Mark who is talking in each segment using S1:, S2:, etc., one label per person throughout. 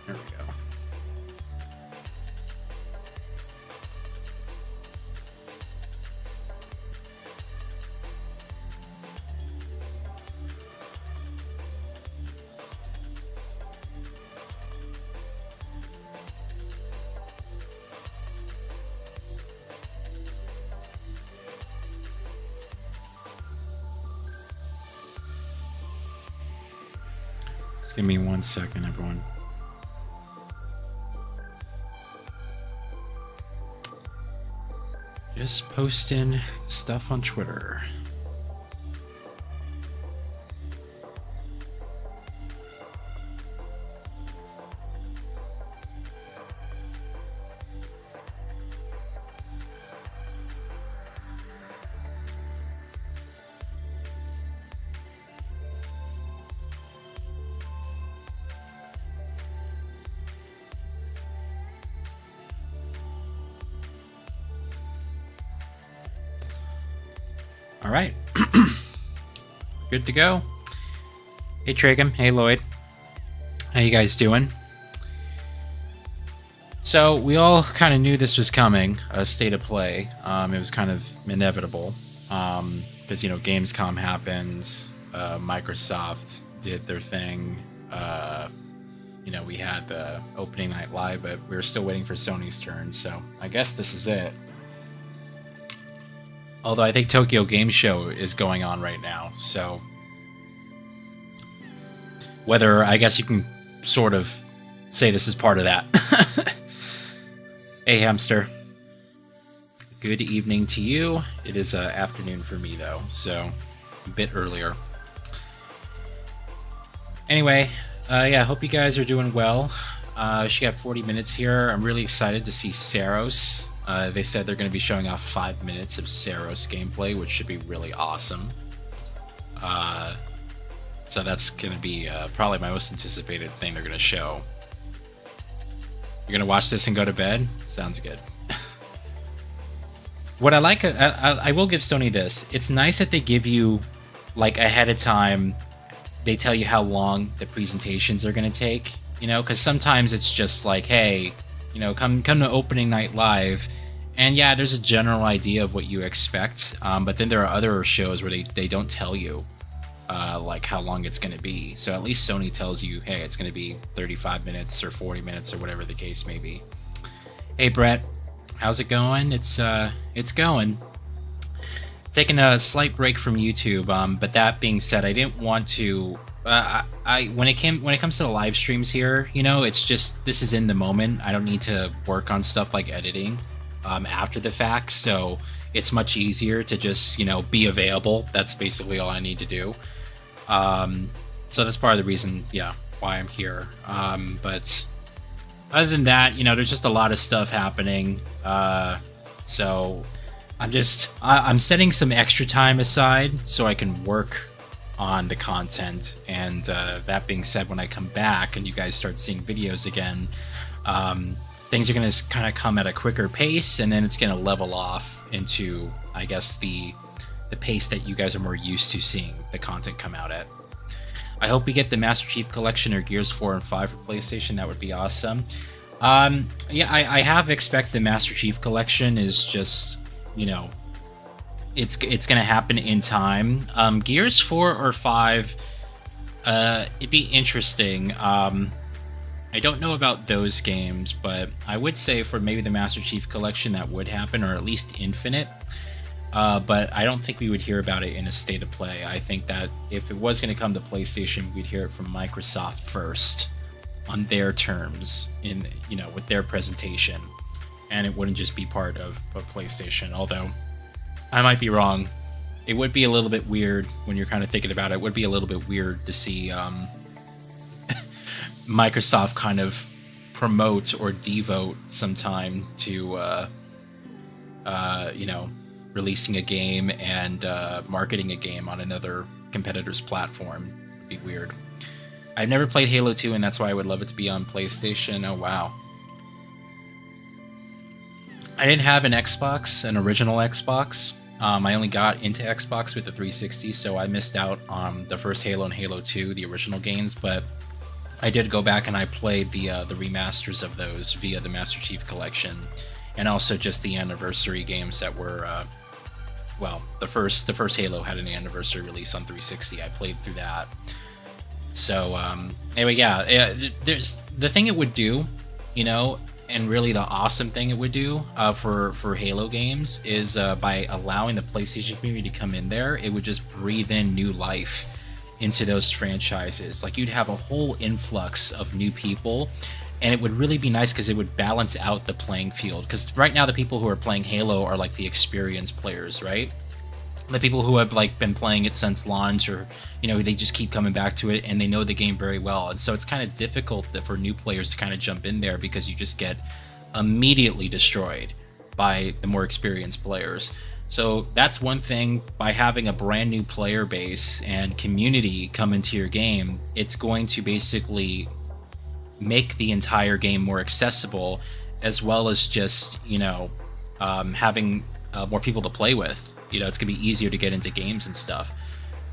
S1: There we go. Just give me 1 second, everyone. Just posting stuff on Twitter. All right. Good to go. Hey, Trigam. Hey, Lloyd. How you guys doing? So we all kind of knew this was coming, a state of play. It was kind of inevitable because, you know, Gamescom happens. Microsoft did their thing. You know, we had the opening night live, but we were still waiting for Sony's turn. So I guess this is it. Although I think Tokyo Game Show is going on right now, so whether, I guess you can sort of say this is part of that. Hey, Hamster. Good evening to you. It is afternoon for me, though, so a bit earlier. Anyway, yeah, hope you guys are doing well. She got 40 minutes here. I'm really excited to see Saros. They said they're going to be showing off 5 minutes of Saros gameplay, which should be really awesome. So that's going to be probably my most anticipated thing they're going to show. You're going to watch this and go to bed? Sounds good. What I like, I will give Sony this. It's nice that they give you, like, ahead of time, they tell you how long the presentations are going to take. You know, because sometimes it's just like, hey, you know, come to opening night live, and yeah, there's a general idea of what you expect, but then there are other shows where they don't tell you like how long it's going to be. So at least Sony tells you, hey, it's going to be 35 minutes or 40 minutes or whatever the case may be. Hey Brett, how's it going? It's going. Taking a slight break from YouTube, but that being said, I didn't want to. When it comes to the live streams here, you know, it's just, this is in the moment. I don't need to work on stuff like editing after the fact, so it's much easier to just, you know, be available. That's basically all I need to do. So that's part of the reason, yeah, why I'm here. But other than that, you know, there's just a lot of stuff happening. So I'm setting some extra time aside so I can work on the content, and that being said, when I come back and you guys start seeing videos again, things are going to kind of come at a quicker pace, and then it's going to level off into, I guess, the pace that you guys are more used to seeing the content come out at. I hope we get the Master Chief Collection or Gears 4 and 5 for PlayStation. That would be awesome. Yeah, I have expect the Master Chief Collection is just, you know, it's gonna happen in time. Gears 4 or 5, it'd be interesting. I don't know about those games, but I would say for maybe the Master Chief Collection that would happen, or at least Infinite. But I don't think we would hear about it in a state of play. I think that if it was going to come to PlayStation, we'd hear it from Microsoft first, on their terms, in, you know, with their presentation, and it wouldn't just be part of PlayStation. Although I might be wrong. It would be a little bit weird when you're kind of thinking about it. It would be a little bit weird to see Microsoft kind of promote or devote some time to, you know, releasing a game and marketing a game on another competitor's platform. It'd be weird. I've never played Halo 2, and that's why I would love it to be on PlayStation. Oh, wow. I didn't have an Xbox, an original Xbox. I only got into Xbox with the 360, so I missed out on the first Halo and Halo 2, the original games, but I did go back and I played the remasters of those via the Master Chief Collection, and also just the anniversary games that were well, the first Halo had an anniversary release on 360. I played through that. So anyway, yeah, there's the thing it would do, you know, and really the awesome thing it would do for Halo games is by allowing the PlayStation community to come in there, it would just breathe in new life into those franchises. Like, you'd have a whole influx of new people, and it would really be nice because it would balance out the playing field. Because right now the people who are playing Halo are like the experienced players, right? The people who have like been playing it since launch, or you know, they just keep coming back to it and they know the game very well. And so it's kind of difficult for new players to kind of jump in there because you just get immediately destroyed by the more experienced players. So that's one thing. By having a brand new player base and community come into your game, it's going to basically make the entire game more accessible, as well as just, you know, having more people to play with. You know, it's gonna be easier to get into games and stuff.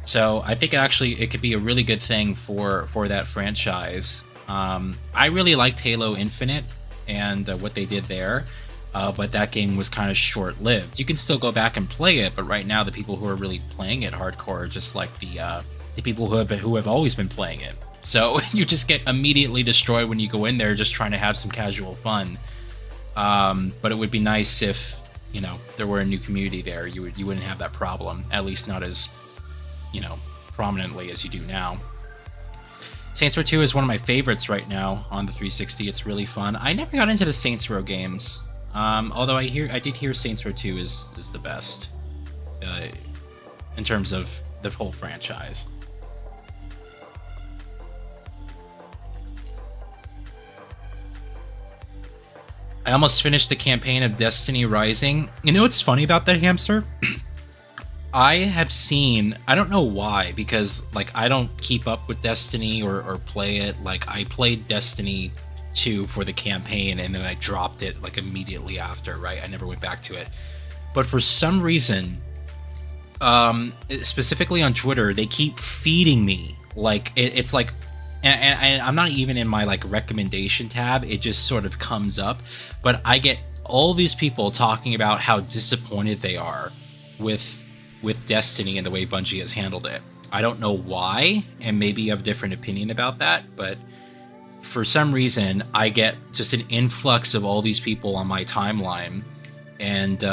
S1: So I think it could be a really good thing for that franchise. I really liked Halo Infinite and what they did there, but that game was kind of short-lived. You can still go back and play it, but right now the people who are really playing it hardcore are just like the people who have always been playing it. So you just get immediately destroyed when you go in there just trying to have some casual fun. But it would be nice if, you know, there were a new community there. You wouldn't have that problem, at least not as, you know, prominently as you do now. Saints Row 2 is one of my favorites right now on the 360. It's really fun. I never got into the Saints Row games, although I did hear Saints Row 2 is the best in terms of the whole franchise. I almost finished the campaign of Destiny Rising. You know what's funny about that, Hamster? I have seen, I don't know why, because like I don't keep up with Destiny or play it. Like, I played Destiny 2 for the campaign and then I dropped it like immediately after, right? I never went back to it. But for some reason, specifically on Twitter, they keep feeding me like it's like, and I'm not even in my like recommendation tab, it just sort of comes up, but I get all these people talking about how disappointed they are with Destiny and the way Bungie has handled it. I don't know why, and maybe you have a different opinion about that, but for some reason I get just an influx of all these people on my timeline, and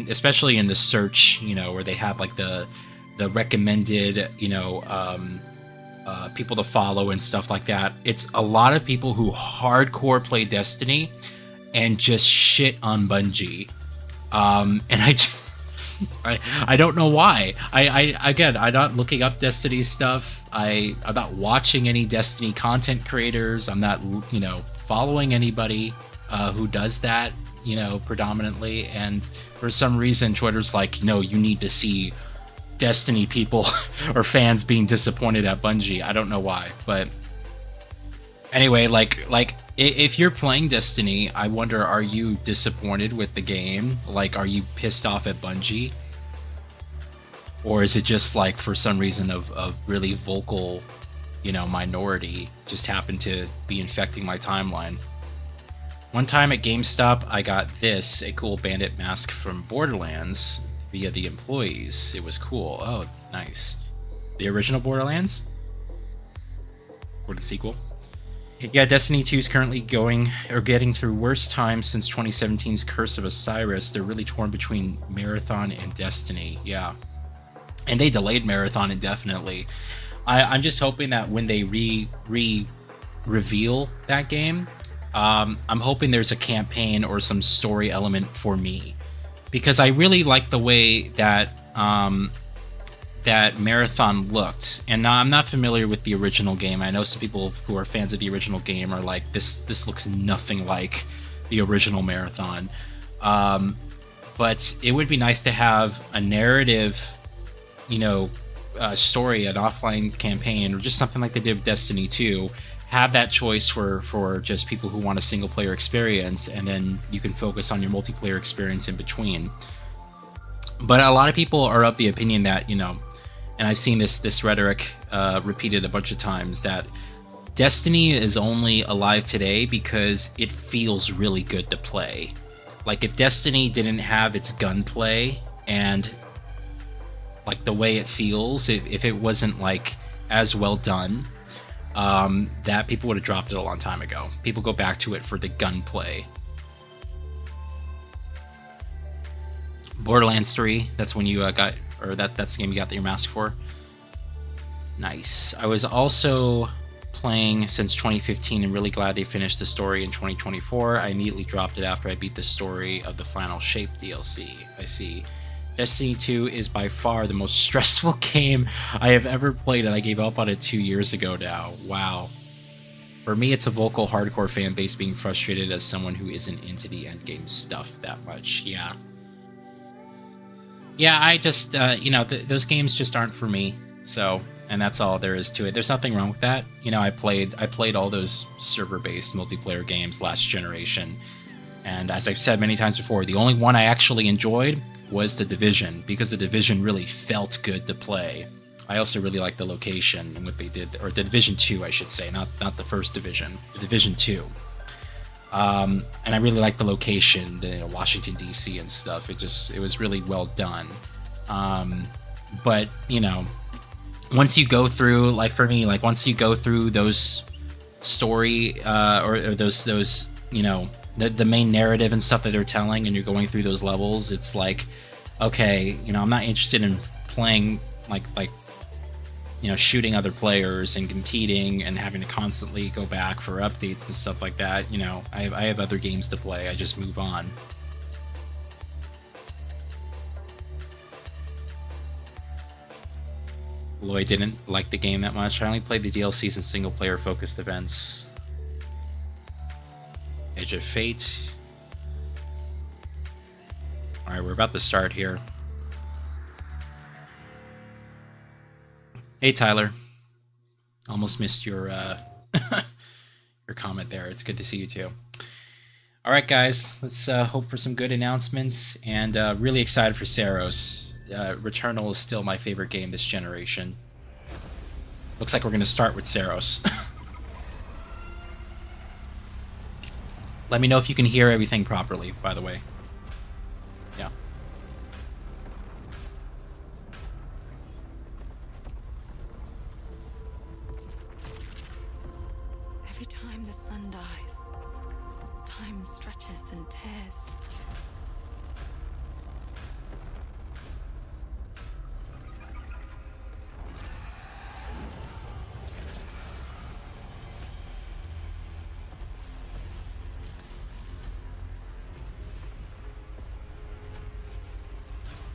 S1: especially in the search, you know, where they have like the recommended, you know, people to follow and stuff like that. It's a lot of people who hardcore play Destiny and just shit on Bungie, and I don't know why. I'm not looking up Destiny stuff. I'm not watching any Destiny content creators. I'm not, you know, following anybody who does that, you know, predominantly. And for some reason, Twitter's like, no, you need to see Destiny people or fans being disappointed at Bungie. I don't know why, but anyway, like if you're playing Destiny, I wonder, are you disappointed with the game? Like, are you pissed off at Bungie? Or is it just like, for some reason of really vocal, you know, minority just happened to be infecting my timeline? One time at GameStop, I got a cool bandit mask from Borderlands via the employees. It was cool. Oh, nice. The original Borderlands? Or the sequel? Yeah, Destiny 2 is currently getting through worst times since 2017's Curse of Osiris. They're really torn between Marathon and Destiny. Yeah. And they delayed Marathon indefinitely. I'm just hoping that when they reveal that game, I'm hoping there's a campaign or some story element for me. Because I really like the way that that Marathon looked, and now I'm not familiar with the original game. I know some people who are fans of the original game are like, this looks nothing like the original Marathon. But it would be nice to have a narrative, you know, story, an offline campaign, or just something like they did with Destiny 2. Have that choice for just people who want a single player experience, and then you can focus on your multiplayer experience in between. But a lot of people are of the opinion that, you know, and I've seen this rhetoric repeated a bunch of times, that Destiny is only alive today because it feels really good to play. Like, if Destiny didn't have its gunplay and like the way it feels, if it wasn't like as well done, that people would have dropped it a long time ago. People go back to it for the gunplay. Borderlands 3, that's when you got, or that's the game you got your mask for. Nice. I was also playing since 2015 and really glad they finished the story in 2024. I immediately dropped it after I beat the story of the final Shape DLC. I see. Destiny 2 is by far the most stressful game I have ever played, and I gave up on it 2 years ago now. Wow. For me, it's a vocal hardcore fan base being frustrated as someone who isn't into the endgame stuff that much. Yeah. Yeah, I just, you know, those games just aren't for me. So, and that's all there is to it. There's nothing wrong with that. You know, I played all those server-based multiplayer games last generation. And as I've said many times before, the only one I actually enjoyed was The Division, because The Division really felt good to play. I also really like the location and what they did, or The Division 2, I should say, not the first Division, The Division 2. And I really like the location, the Washington D.C. and stuff. It was really well done. But you know, once you go through, like for me, like once you go through those story or those you know, the main narrative and stuff that they're telling, and you're going through those levels, it's like, okay, you know, I'm not interested in playing like you know, shooting other players and competing and having to constantly go back for updates and stuff like that. You know, I have other games to play. I just move on. Lloyd didn't like the game that much. I only played the DLCs and single player focused events. Edge of Fate. Alright, we're about to start here. Hey Tyler. Almost missed your your comment there. It's good to see you too. Alright guys, let's hope for some good announcements, and really excited for Saros. Returnal is still my favorite game this generation. Looks like we're going to start with Saros. Let me know if you can hear everything properly, by the way. Yeah.
S2: Every time the sun dies, time stretches and tears.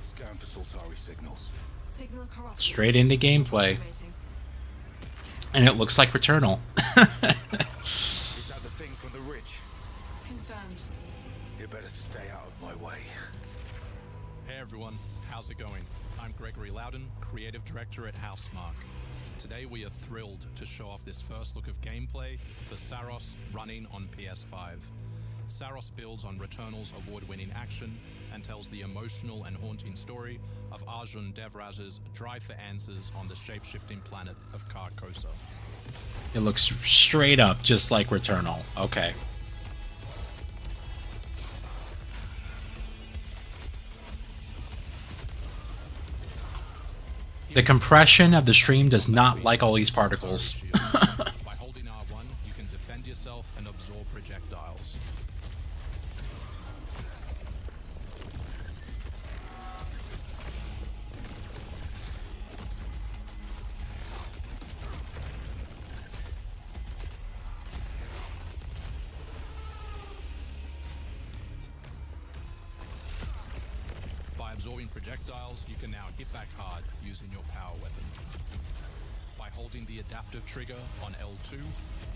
S3: Scan for Soltari signals.
S2: Signal corruption.
S1: Straight into gameplay. And it looks like Returnal.
S3: Is that the thing from the ridge?
S2: Confirmed.
S3: You better stay out of my way.
S4: Hey everyone, how's it going? I'm Gregory Loudon, Creative Director at Housemarque. Today we are thrilled to show off this first look of gameplay for Saros running on PS5. Saros builds on Returnal's award-winning action and tells the emotional and haunting story of Arjun Devraz's drive for answers on the shape-shifting planet of Carcosa.
S1: It looks straight up just like Returnal. Okay. The compression of the stream does not like all these particles.
S4: By holding R1, you can defend yourself and absorb projectiles. By absorbing projectiles, you can now hit back hard using your power weapon. By holding the adaptive trigger on L2,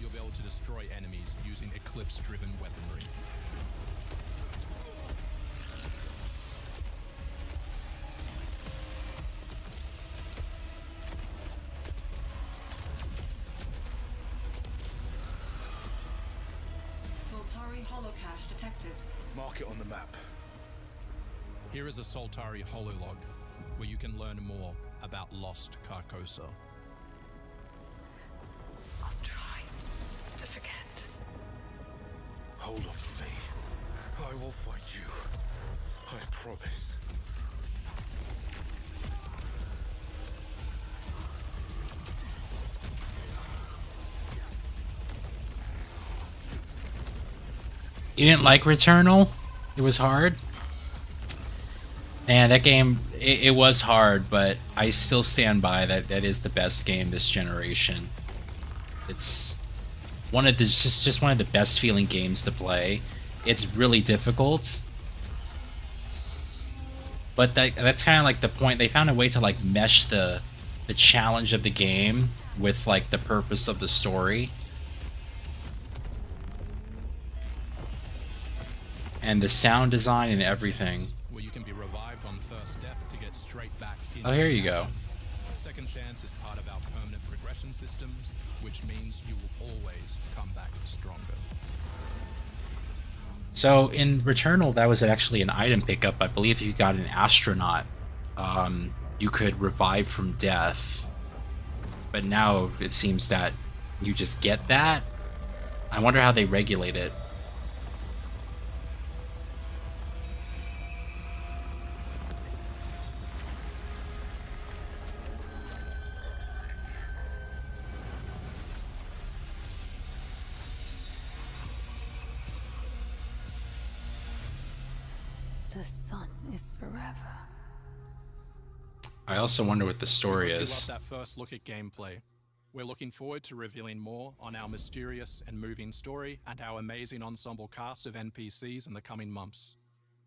S4: you'll be able to destroy enemies using Eclipse-driven weaponry.
S2: Soltari holocache detected.
S3: Mark it on the map.
S4: Here is a Soltari hololog, where you can learn more about lost Carcosa.
S2: I'll try.
S1: You didn't like Returnal? It was hard? Man, that game, it was hard, but I still stand by that that is the best game this generation. It's one of the just one of the best feeling games to play. It's really difficult, but that's kind of like the point. They found a way to like mesh the challenge of the game with like the purpose of the story. And the sound design and everything.
S4: Where you can be revived on first death to get straight back into
S1: Oh, here you
S4: the
S1: go.
S4: action. Second chance is part of our permanent progression systems, which means you will always come back stronger.
S1: So in Returnal, that was actually an item pickup. I believe if you got an astronaut, you could revive from death. But now it seems that you just get that. I wonder how they regulate it.
S2: The sun is forever.
S1: I also wonder what the story
S4: We
S1: is.
S4: love that first look at gameplay. We're looking forward to revealing more on our mysterious and moving story and our amazing ensemble cast of NPCs in the coming months.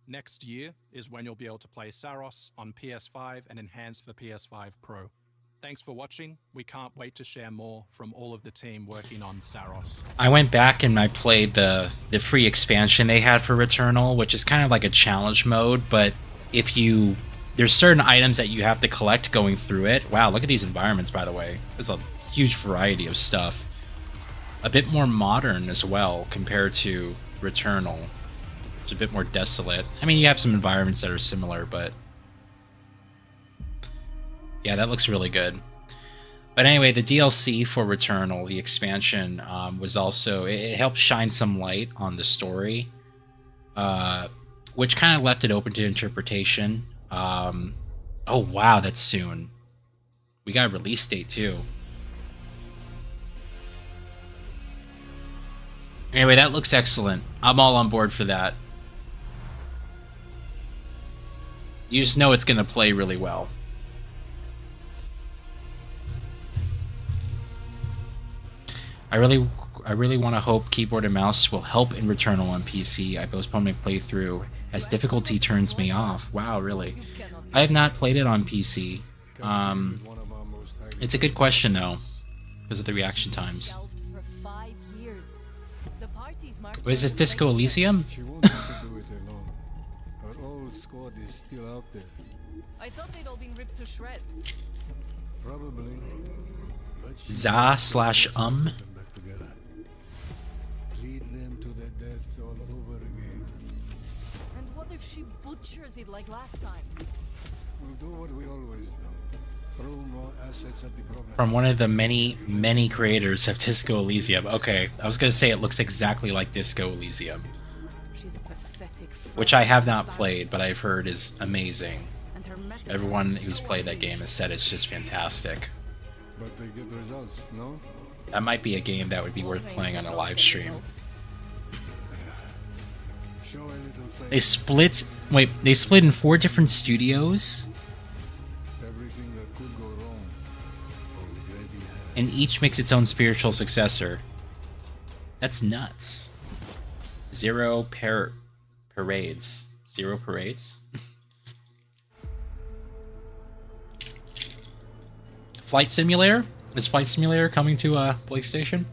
S4: Next year is when you'll be able to play Saros on PS5 and enhanced for PS5 Pro. Thanks for watching. We can't wait to share more from all of the team working on Saros.
S1: I went back and I played the free expansion they had for Returnal, which is kind of like a challenge mode, but if you... There's certain items that you have to collect going through it. Wow, look at these environments, by the way. There's a huge variety of stuff. A bit more modern as well compared to Returnal. It's a bit more desolate. I mean, you have some environments that are similar, but... Yeah, that looks really good. But anyway, the DLC for Returnal, the expansion, was also... It helped shine some light on the story, which kind of left it open to interpretation. Oh, wow, that's soon. We got a release date, too. Anyway, that looks excellent. I'm all on board for that. You just know it's going to play really well. I really want to hope keyboard and mouse will help in Returnal on PC. I postponed my playthrough as difficulty turns me off. Wow, really? I have not played it on PC. It's a good question, though, because of the reaction times. What is this, Disco Elysium?
S3: She won't have to do it alone. Her old squad is still out there.
S2: I thought they'd all been ripped to shreds.
S3: Probably. But she
S1: Za/.
S3: come back together. Lead them to their deaths all over again.
S2: And what if she butchers it like last time?
S3: We'll do what we always do. Throw more assets at the problem.
S1: From one of the many creators of Disco Elysium. Okay, I was gonna say it looks exactly like Disco Elysium,
S2: She's a pathetic
S1: which I have not played, but I've heard is amazing.
S2: and her methods
S1: Everyone
S2: are
S1: who's
S2: so
S1: played that
S2: unhinged.
S1: game has said it's just fantastic.
S3: But they get results, no?
S1: That might be a game that would be worth playing on a live stream.
S3: Show a little faith.
S1: They split. Wait, they split in 4 different studios,
S3: Everything that could go wrong already has.
S1: and each makes its own spiritual successor. That's nuts. Parades. 0 parades? Flight Simulator? Is Flight Simulator coming to PlayStation?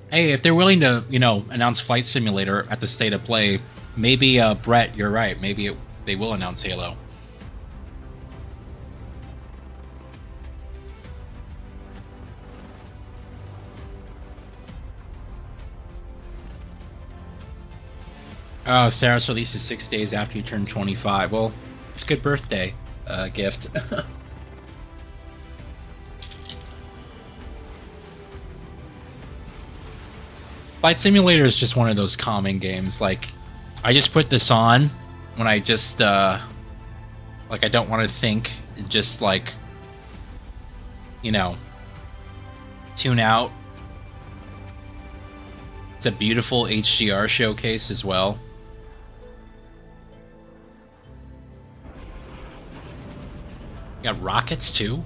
S1: Hey, if they're willing to, announce Flight Simulator at the State of Play, maybe, Brett, you're right. Maybe they will announce Halo. Oh, Saros releases 6 days after you turn 25. Well, it's a good birthday gift. Flight Simulator is just one of those calming games. Like, I just put this on when I just, I don't want to think. Just, tune out. It's a beautiful HDR showcase as well. Got rockets too.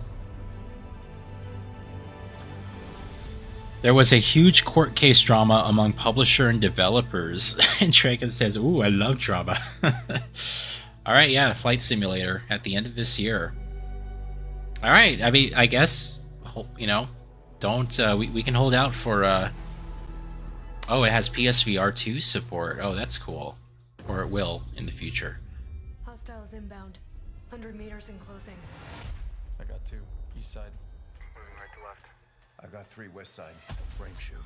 S1: There was a huge court case drama among publisher and developers. And Draco says, "Ooh, I love drama." All right, yeah, Flight Simulator at the end of this year. All right, I mean, I guess, you know, don't we can hold out for. Oh, it has PSVR 2 support. Oh, that's cool, or it will in the future.
S5: Hostiles inbound. 100 meters in closing.
S6: I got 2. East side.
S7: Moving right to left.
S8: I got 3 west side. Frame shoot.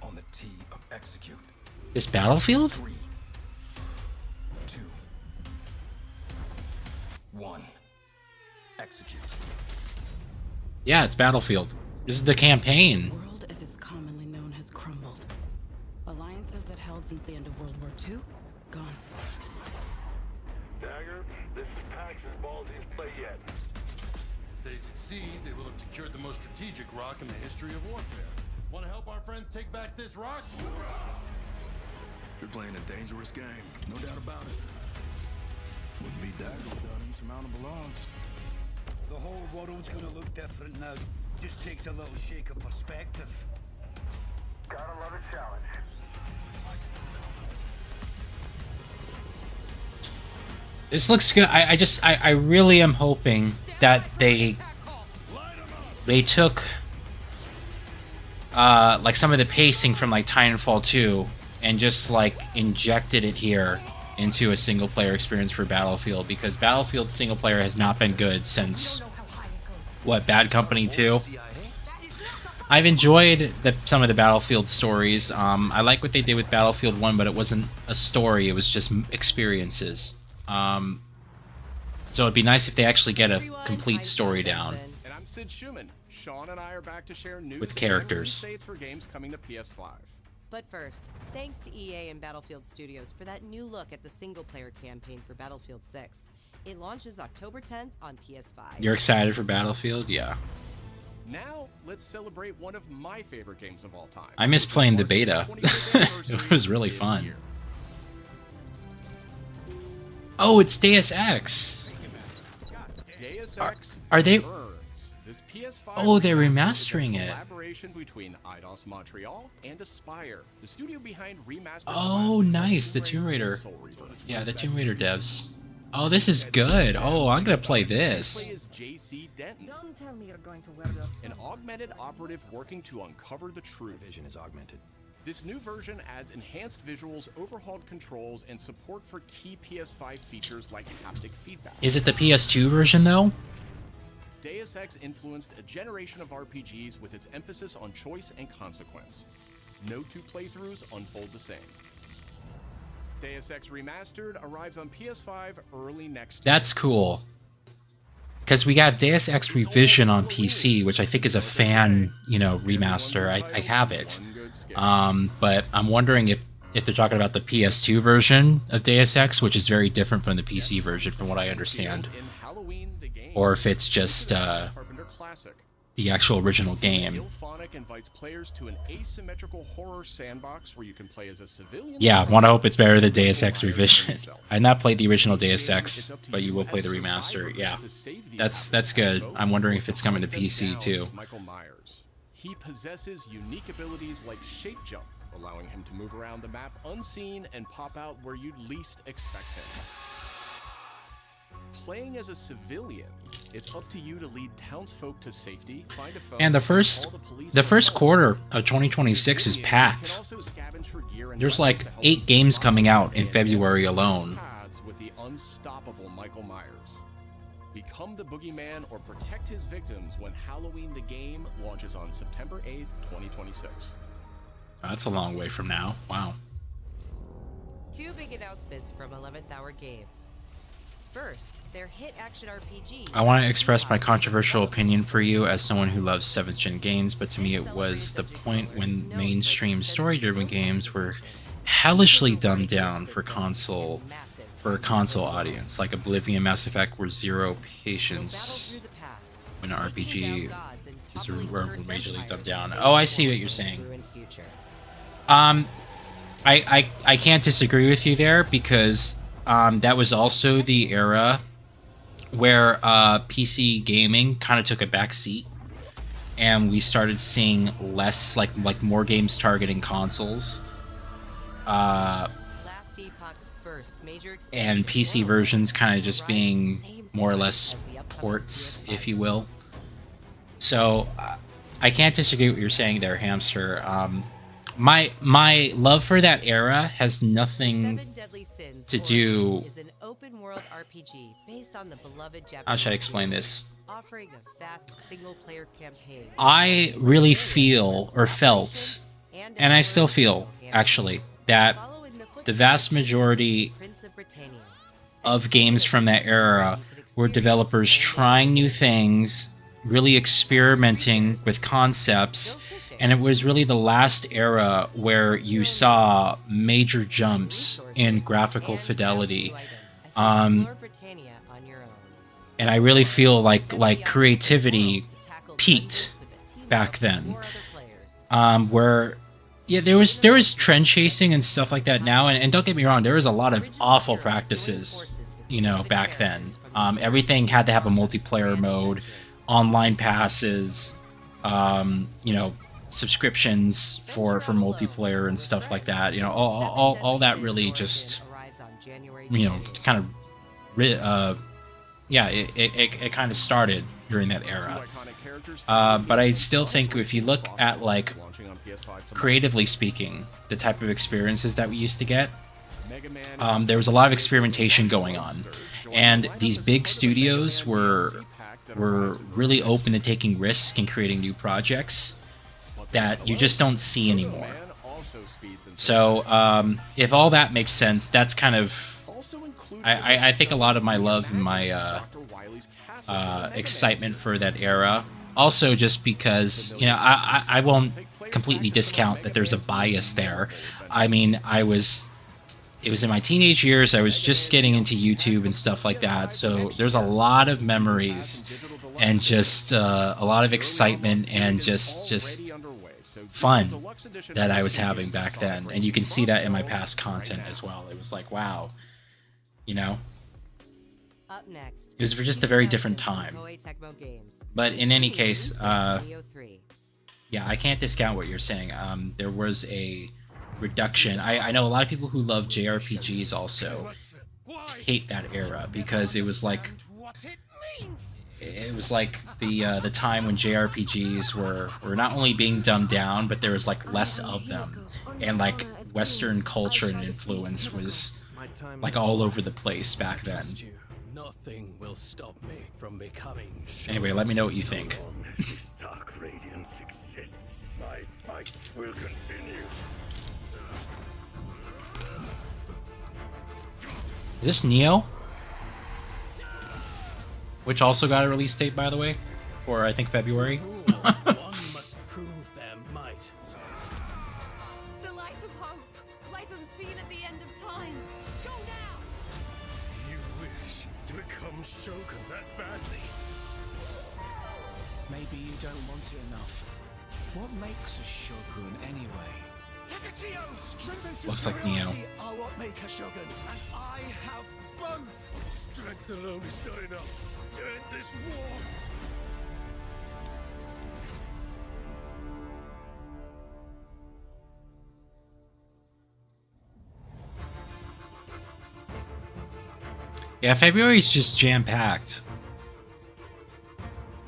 S8: On the T of execute.
S1: This Battlefield?
S8: 3, 2, 1. Execute.
S1: Yeah, it's Battlefield. This is the campaign.
S9: The world as it's commonly known has crumbled. Alliances that held since the end of World War II, gone.
S7: Dagger, this is Pax's ballsiest play yet.
S10: If they succeed, they will have secured the most strategic rock in the history of warfare. Want to help our friends take back this rock?
S3: You're playing a dangerous game, no doubt about it. Wouldn't be Dagger without insurmountable odds.
S11: The whole world's gonna look different now. Just takes a little shake of perspective.
S7: Gotta love a challenge.
S1: This looks good. I really am hoping that they took like some of the pacing from like Titanfall 2 and just like injected it here into a single player experience for Battlefield, because Battlefield single player has not been good since what, Bad Company 2. I've enjoyed some of the Battlefield stories. I like what they did with Battlefield 1, but it wasn't a story, it was just experiences. So it'd be nice if they actually get a complete story down.
S12: And I'm Sid Schumann. Sean and I are back to share news
S1: with characters.
S12: and for games coming to PS5.
S13: But first, thanks to EA and Battlefield Studios for that new look at the single-player campaign for Battlefield 6. It launches October 10th on PS5.
S1: You're excited for Battlefield? Yeah.
S12: Now, let's celebrate one of my favorite games of all time.
S1: I miss playing the beta. It was really fun. Oh, it's Deus Ex.
S12: Deus Ex
S1: Are they?
S12: This PS5
S1: Oh, they're remastering it.
S12: Collaboration between Eidos Montreal and Aspire, the studio behind remastered.
S1: Oh, nice, the Tomb Raider. Yeah, the Tomb Raider devs. Oh, this is good. Oh, I'm gonna play this.
S5: Don't tell me you're going to wear those.
S12: An augmented operative working to uncover the truth.
S8: Vision is augmented.
S12: This new version adds enhanced visuals, overhauled controls, and support for key PS5 features like haptic feedback.
S1: Is it the PS2 version though?
S12: Deus Ex influenced a generation of RPGs with its emphasis on choice and consequence. No two playthroughs unfold the same. Deus Ex Remastered arrives on PS5 early next year.
S1: That's cool. Because we got Deus Ex Revision on PC, which I think is a fan, remaster. I have it. But I'm wondering if they're talking about the PS2 version of Deus Ex, which is very different from the PC version from what I understand. Or if it's just the actual original game.
S12: Invites players to an asymmetrical horror sandbox where you can play as a civilian.
S1: Yeah, want to hope it's better than Deus Ex Revision. I've not played the original Deus Ex, but you will play the remaster. Yeah, that's good. I'm wondering if it's coming to PC too.
S12: Michael Myers. He possesses unique abilities like shape jump, allowing him to move around the map unseen and pop out where you'd least expect him. Playing as a civilian, it's up to you to lead townsfolk to safety, find a phone,
S1: and the first quarter of 2026 is packed. There's like 8 games coming out in February alone.
S12: With the unstoppable Michael Myers. Become the boogeyman or protect his victims when Halloween the Game launches on September 8th, 2026.
S1: That's a long way from now. Wow.
S13: 2 big announcements from 11th Hour Games. First, their hit action RPG.
S1: I want to express my controversial opinion for you as someone who loves 7th gen games, but to me it was the point when mainstream story-driven games were hellishly dumbed down for a console audience, like Oblivion, Mass Effect were zero patience when an RPG were majorly dumbed down. Oh, I see what you're saying. I can't disagree with you there, because that was also the era where PC gaming kind of took a back seat, and we started seeing less like more games targeting consoles. And PC versions kind of just being more or less ports, if you will. So I can't disagree with what you're saying there, Hamster. My love for that era has nothing to do. How should I explain this? I really feel, or felt, and I still feel, actually, that the vast majority of games from that era were developers trying new things, really experimenting with concepts, and it was really the last era where you saw major jumps in graphical fidelity. And I really feel like creativity peaked back then, where yeah, there was trend chasing and stuff like that now, and don't get me wrong, there was a lot of awful practices, you know, back then. Everything had to have a multiplayer mode, online passes, you know, subscriptions for multiplayer and stuff like that. You know, all that really just, you know, kind of, yeah, it kind of started during that era. But I still think if you look at, like, creatively speaking, the type of experiences that we used to get, there was a lot of experimentation going on, and these big studios were really open to taking risks and creating new projects that you just don't see anymore. So if all that makes sense, that's kind of, I think a lot of my love and my excitement for that era. Also, just because, you know, I won't completely discount that there's a bias there. I mean, it was in my teenage years. I was just getting into YouTube and stuff like that. So there's a lot of memories and just a lot of excitement and just fun that I was having back then. And you can see that in my past content as well. It was like, wow, you know, it was for just a very different time. But in any case, yeah, I can't discount what you're saying. There was a reduction. I know a lot of people who love JRPGs also hate that era, because it was like the time when JRPGs were not only being dumbed down, but there was like less of them, and like Western culture and influence was like all over the place back then.
S14: Nothing will stop me from becoming.
S1: Anyway, let me know what you think.
S14: Dark radiance exists. My fights will continue.
S1: Is this Neo? Which also got a release date, by the way, for I think February.
S14: One must prove their might.
S2: The light of hope lies unseen at the end of time. Go now!
S14: You wish to become Shogun that badly?
S15: Maybe you don't want it enough. What makes a Shogun anyway?
S1: Looks like Neo.
S14: Are what make a Shogun, and I have both. Strength alone is not enough to end this war.
S1: Yeah, February's just jam-packed.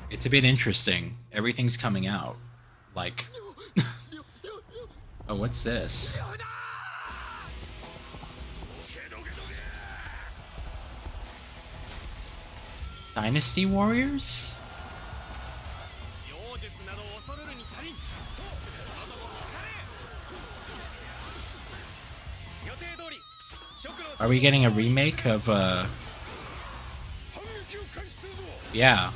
S1: It's a bit interesting. Everything's coming out. Like... oh, what's this? Dynasty Warriors? Are we getting a remake of, yeah.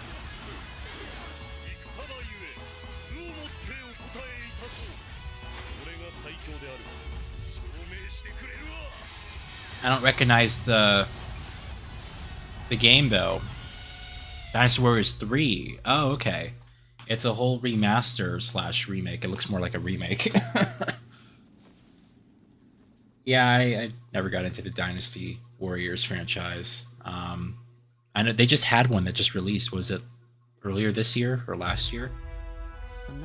S1: I don't recognize the game, though. Dynasty Warriors 3. Oh, okay. It's a whole remaster / remake. It looks more like a remake. Yeah, I never got into the Dynasty Warriors franchise. I know they just had one that just released. Was it earlier this year or last year?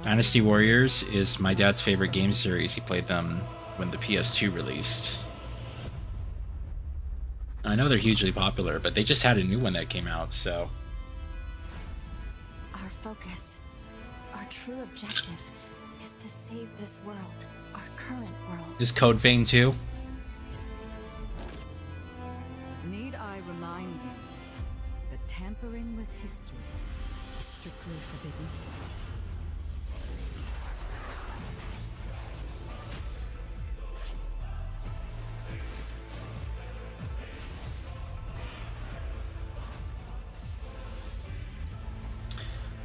S1: Dynasty Warriors is my dad's favorite game series. He played them when the PS2 released. I know they're hugely popular, but they just had a new one that came out, so...
S16: Our focus, our true objective, is to save this world, our current world.
S1: Is Code Vein 2?
S9: Need I remind you that tampering with history is strictly forbidden?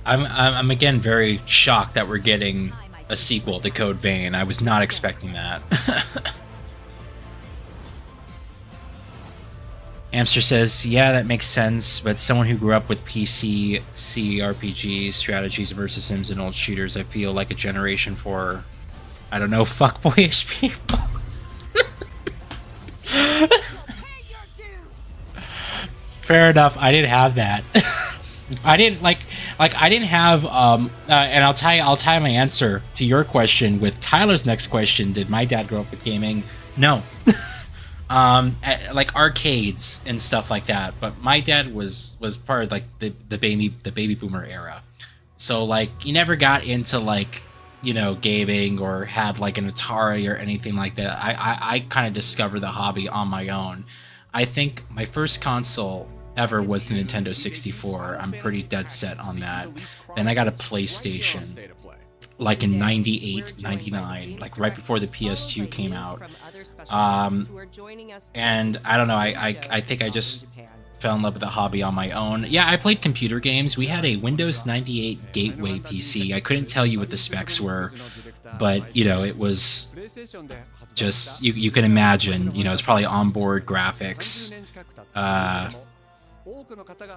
S1: I'm again very shocked that we're getting a sequel to Code Vein. I was not expecting that. Amster says, yeah, that makes sense, but someone who grew up with PC, CRPGs, strategies versus sims and old shooters, I feel like a generation for, I don't know, fuckboyish people. Fair enough, I didn't have that. I didn't I didn't have and I'll tie my answer to your question with Tyler's next question. Did my dad grow up with gaming? No. Like arcades and stuff like that, but my dad was part of like the baby boomer era, so like he never got into like, you know, gaming or had like an Atari or anything like that. I kind of discovered the hobby on my own. I think my first console ever was the Nintendo 64. I'm pretty dead set on that. Then I got a PlayStation like in 98, 99, like right before the PS2 came out. And I don't know, I think I just fell in love with the hobby on my own. Yeah, I played computer games. We had a Windows 98 Gateway PC. I couldn't tell you what the specs were, but you know, it was just, you can imagine, you know, it's probably onboard graphics,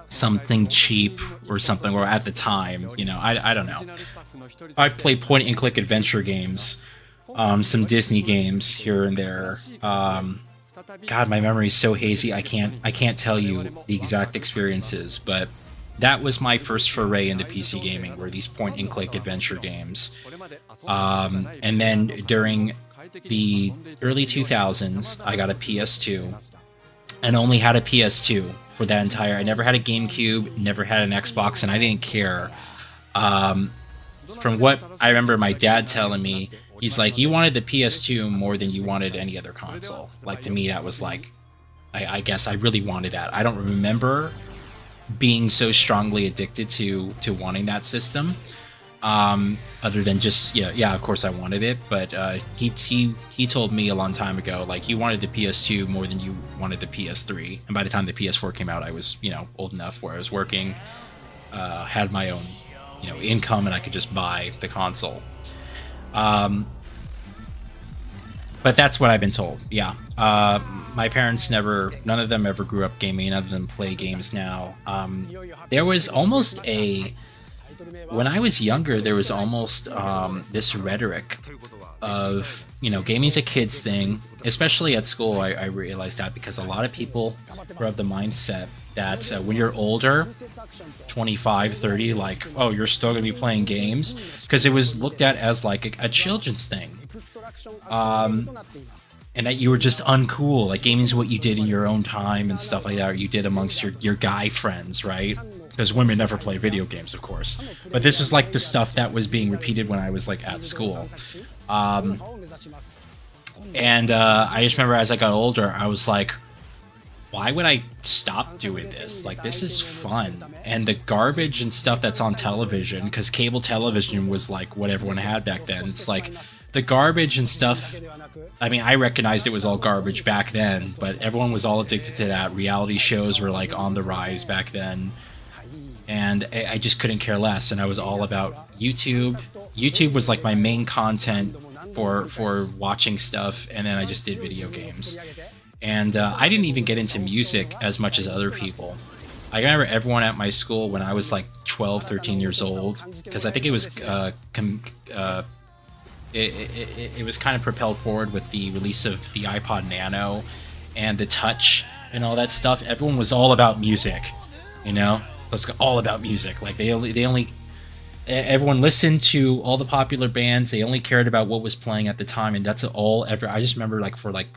S1: something cheap or something, or at the time, you know, I don't know. I played point and click adventure games, some Disney games here and there. God, my memory is so hazy. I can't tell you the exact experiences, but that was my first foray into PC gaming, were these point and click adventure games. And then during the early 2000s, I got a PS2 and only had a PS2 for that entire. I never had a GameCube, never had an Xbox, and I didn't care. From what I remember my dad telling me, he's like, you wanted the PS2 more than you wanted any other console. Like, to me, that was like, I guess I really wanted that. I don't remember being so strongly addicted to wanting that system. Other than just, yeah, of course I wanted it, but he told me a long time ago, like, you wanted the PS2 more than you wanted the PS3. And by the time the PS4 came out, I was, you know, old enough where I was working, had my own, you know, income, and I could just buy the console. But that's what I've been told. Yeah. My parents none of them ever grew up gaming. None of them play games now. There was almost when I was younger, there was almost this rhetoric of, you know, gaming's a kid's thing. Especially at school, I realized that, because a lot of people were of the mindset that when you're older, 25, 30, like, oh, you're still going to be playing games, because it was looked at as like a children's thing. And that you were just uncool, like gaming's what you did in your own time and stuff like that, or you did amongst your guy friends, right? Because women never play video games, of course. But this was like the stuff that was being repeated when I was like at school. And I just remember as I got older, I was like, why would I stop doing this? Like, this is fun. And the garbage and stuff that's on television, because cable television was like what everyone had back then. It's like the garbage and stuff. I mean, I recognized it was all garbage back then, but everyone was all addicted to that. Reality shows were like on the rise back then. And I just couldn't care less. And I was all about YouTube. YouTube was like my main content for watching stuff. And then I just did video games. And I didn't even get into music as much as other people. I remember everyone at my school when I was like 12, 13 years old, because I think it was it was kind of propelled forward with the release of the iPod Nano and the Touch and all that stuff. Everyone was all about music, you know? It was all about music. Like everyone listened to all the popular bands. They only cared about what was playing at the time, and that's all ever. I just remember like for like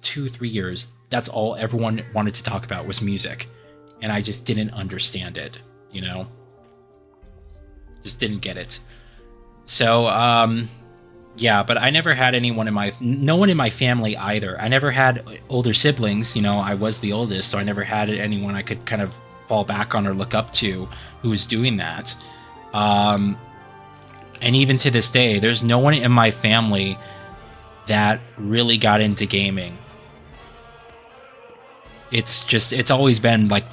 S1: 2-3 years, that's all everyone wanted to talk about was music, and I just didn't understand it, you know? Just didn't get it. So, yeah, but I never had no one in my family either. I never had older siblings, you know, I was the oldest, so I never had anyone I could kind of fall back on or look up to who was doing that. And even to this day, there's no one in my family that really got into gaming. It's always been like,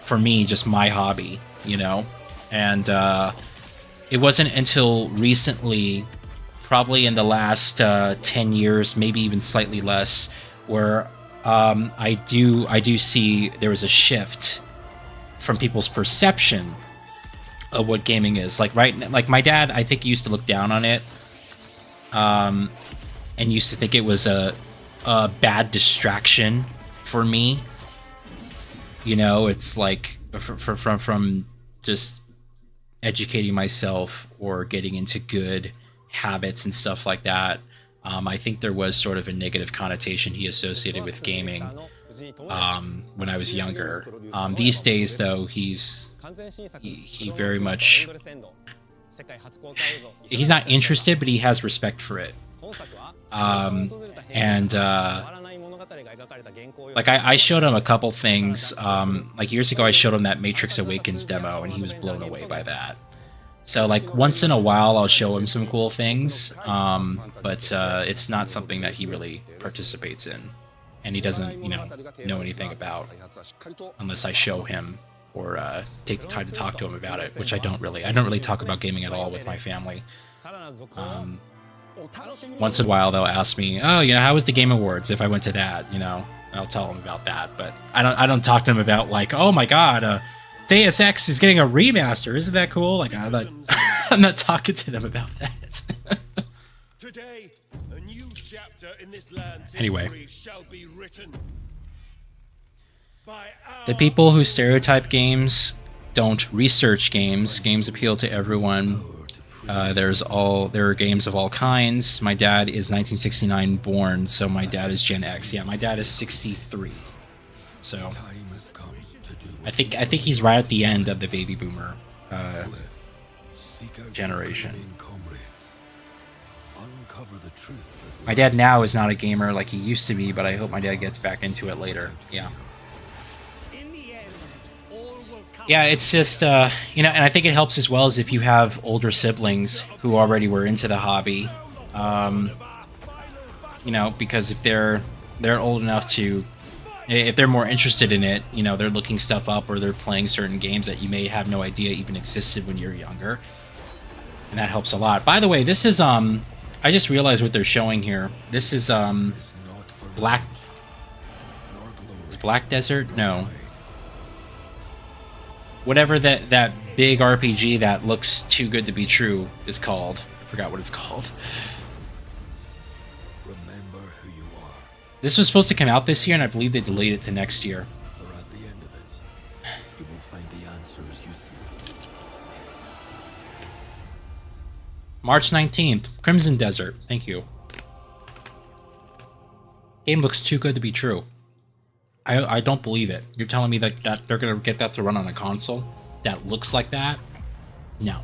S1: for me, just my hobby, you know? And, it wasn't until recently, probably in the last 10 years, maybe even slightly less, where I do see there was a shift from people's perception of what gaming is. Like my dad, I think, used to look down on it, and used to think it was a bad distraction for me. You know, it's like from just educating myself or getting into good habits and stuff like that. I think there was sort of a negative connotation he associated with gaming when I was younger. These days, though, he very much, he's not interested, but he has respect for it. Like I showed him a couple things. Like years ago, I showed him that Matrix Awakens demo, and he was blown away by that. So like once in a while, I'll show him some cool things, but it's not something that he really participates in, and he doesn't, know anything about unless I show him or take the time to talk to him about it, which I don't really talk about gaming at all with my family. Once in a while, they'll ask me, "Oh, how was the Game Awards?" If I went to that, and I'll tell them about that. But I don't talk to them about like, "Oh my God, Deus Ex is getting a remaster. Isn't that cool?" Like I'm not talking to them about that.
S14: Today, a new chapter in this land's
S1: Anyway,
S14: history shall be written.
S1: The people who stereotype games don't research games. Games appeal to everyone. There are games of all kinds. My dad is 1969 born, so my dad is Gen X. Yeah, my dad is 63. So I think he's right at the end of the baby boomer generation. My dad now is not a gamer like he used to be, but I hope my dad gets back into it later. Yeah. Yeah, it's just, and I think it helps as well as if you have older siblings who already were into the hobby, because if they're old enough to, if they're more interested in it, they're looking stuff up or they're playing certain games that you may have no idea even existed when you're younger, and that helps a lot. By the way, this is, I just realized what they're showing here. This is, Black Desert? No. Whatever that big RPG that looks too good to be true is called. I forgot what it's called.
S3: Remember who you are.
S1: This was supposed to come out this year, and I believe they delayed it to next year.
S3: For at the end of it, you will find the answers you seek.
S1: March 19th, Crimson Desert. Thank you. Game looks too good to be true. I don't believe it. You're telling me that they're going to get that to run on a console that looks like that? No.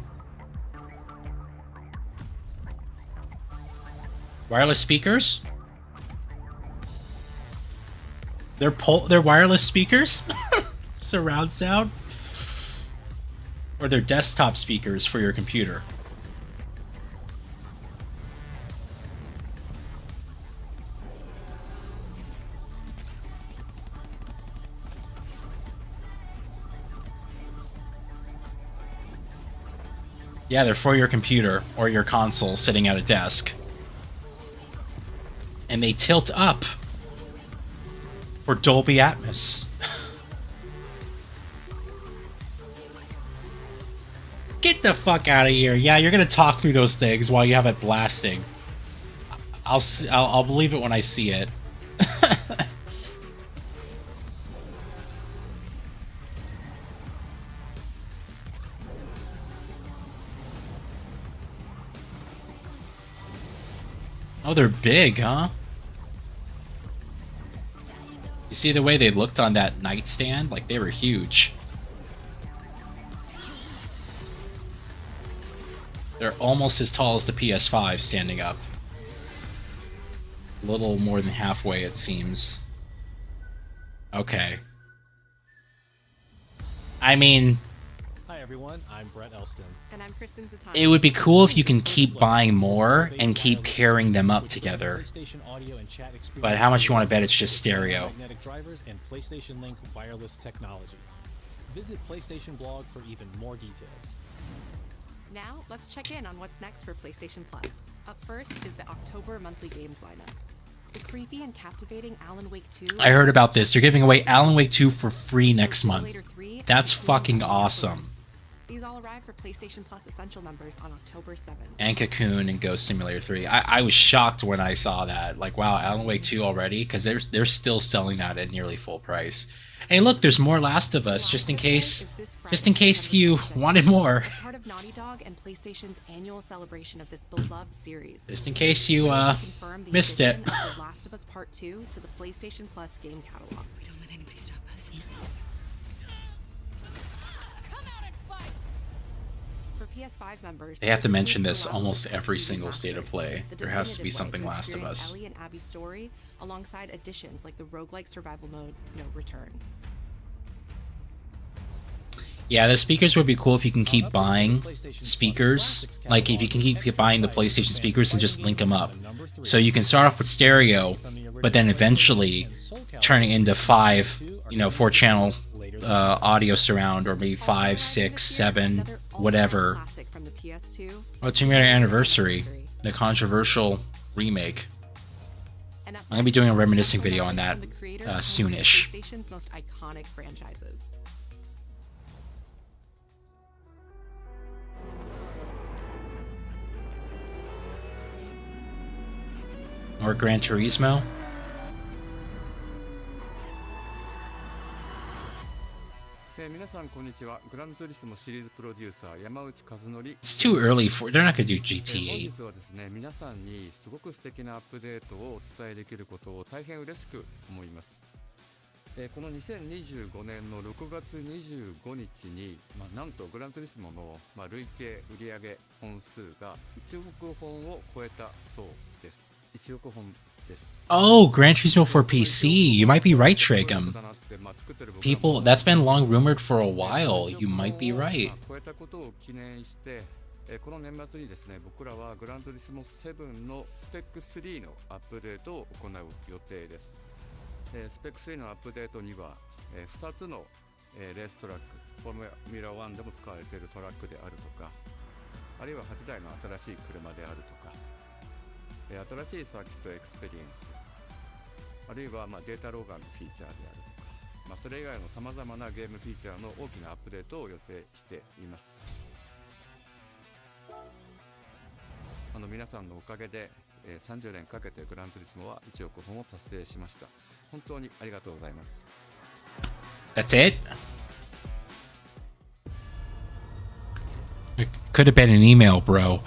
S1: Wireless speakers? They're wireless speakers? Surround sound? Or they're desktop speakers for your computer? Yeah, they're for your computer or your console sitting at a desk. And they tilt up for Dolby Atmos. Get the fuck out of here. Yeah, you're gonna talk through those things while you have it blasting. I'll believe it when I see it. Oh, they're big, huh? You see the way they looked on that nightstand? Like, they were huge. They're almost as tall as the PS5 standing up. A little more than halfway, it seems. Okay. I mean...
S17: Hi everyone, I'm Brett Elston.
S13: And I'm Kristen Zatani.
S1: It would be cool if you can keep buying more and keep pairing them up together. But how much you want to bet it's just stereo?
S17: Magnetic drivers and PlayStation Link wireless technology. Visit PlayStation blog for even more details.
S13: Now, let's check in on what's next for PlayStation Plus. Up first is the October monthly games lineup. The creepy and captivating Alan Wake 2.
S1: I heard about this. They're giving away Alan Wake 2 for free next month. That's fucking awesome.
S13: These all arrive for PlayStation Plus Essential members on October 7th.
S1: And Cocoon and Ghost Simulator 3. I was shocked when I saw that. Like, wow, Alan Wake 2 already? Because they're still selling that at nearly full price. Hey, look, there's more Last of Us, just in case you wanted more.
S13: Part of Naughty Dog and PlayStation's annual celebration of this beloved series.
S1: Just in case you missed it.
S13: The Last of Us Part 2 to the PlayStation Plus game catalog. We don't let anybody stop us. For PS5 members,
S1: They have to mention this almost every single state of play. There has to be something Last of Us.
S13: Ellie and Abby's story, alongside additions like the roguelike survival mode No Return.
S1: Yeah, the speakers would be cool if you can keep buying speakers. Like, if you can keep buying the PlayStation speakers and just link them up. So you can start off with stereo, but then eventually turn it into 4-channel audio surround, or maybe 5, 6, 7, whatever. Oh, Tomb Raider Anniversary, the controversial remake. I'm gonna be doing a reminiscing video on that soonish.
S13: PlayStation's most iconic franchises.
S1: Or Gran Turismo. It's too early for. They're not gonna do GT8.
S18: 皆さんにすごく素敵なアップデートをお伝えできることを大変嬉しく思います。この2025年の6月25日に、なんとグランツリスモの、累計売上本数が1億本を超えたそうです。1億本です。
S1: Oh, Gran Turismo for PC. You might be right, Trigum. People, that's been long rumored for a while. You might be right.
S18: 超えたことを記念して、この年末にですね、僕らはグランツリスモ7のスペック3のアップデートを行う予定です。スペック3のアップデートには、2つの、レーストラック、フォーミュラ1でも使われているトラックであるとか、あるいは8台の新しい車であるとか、新しいサーキットエクスペリエンス、あるいはデータローガンのフィーチャーであるとか、それ以外のさまざまなゲームフィーチャーの大きなアップデートを予定しています。皆さんのおかげで、30年かけてグランツリスモは1億本を達成しました。本当にありがとうございます。
S1: That's it? It could have been an email, bro.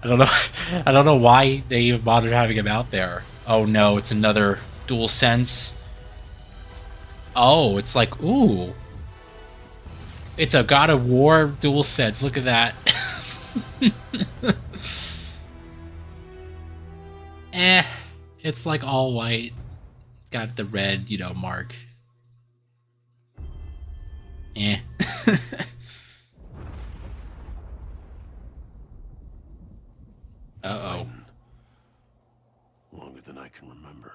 S1: I don't know why they even bothered having him out there. Oh no, it's another DualSense. Oh, it's like, ooh. It's a God of War DualSense. Look at that. It's like all white. Got the red, mark. Uh-oh.
S14: Longer than I can remember.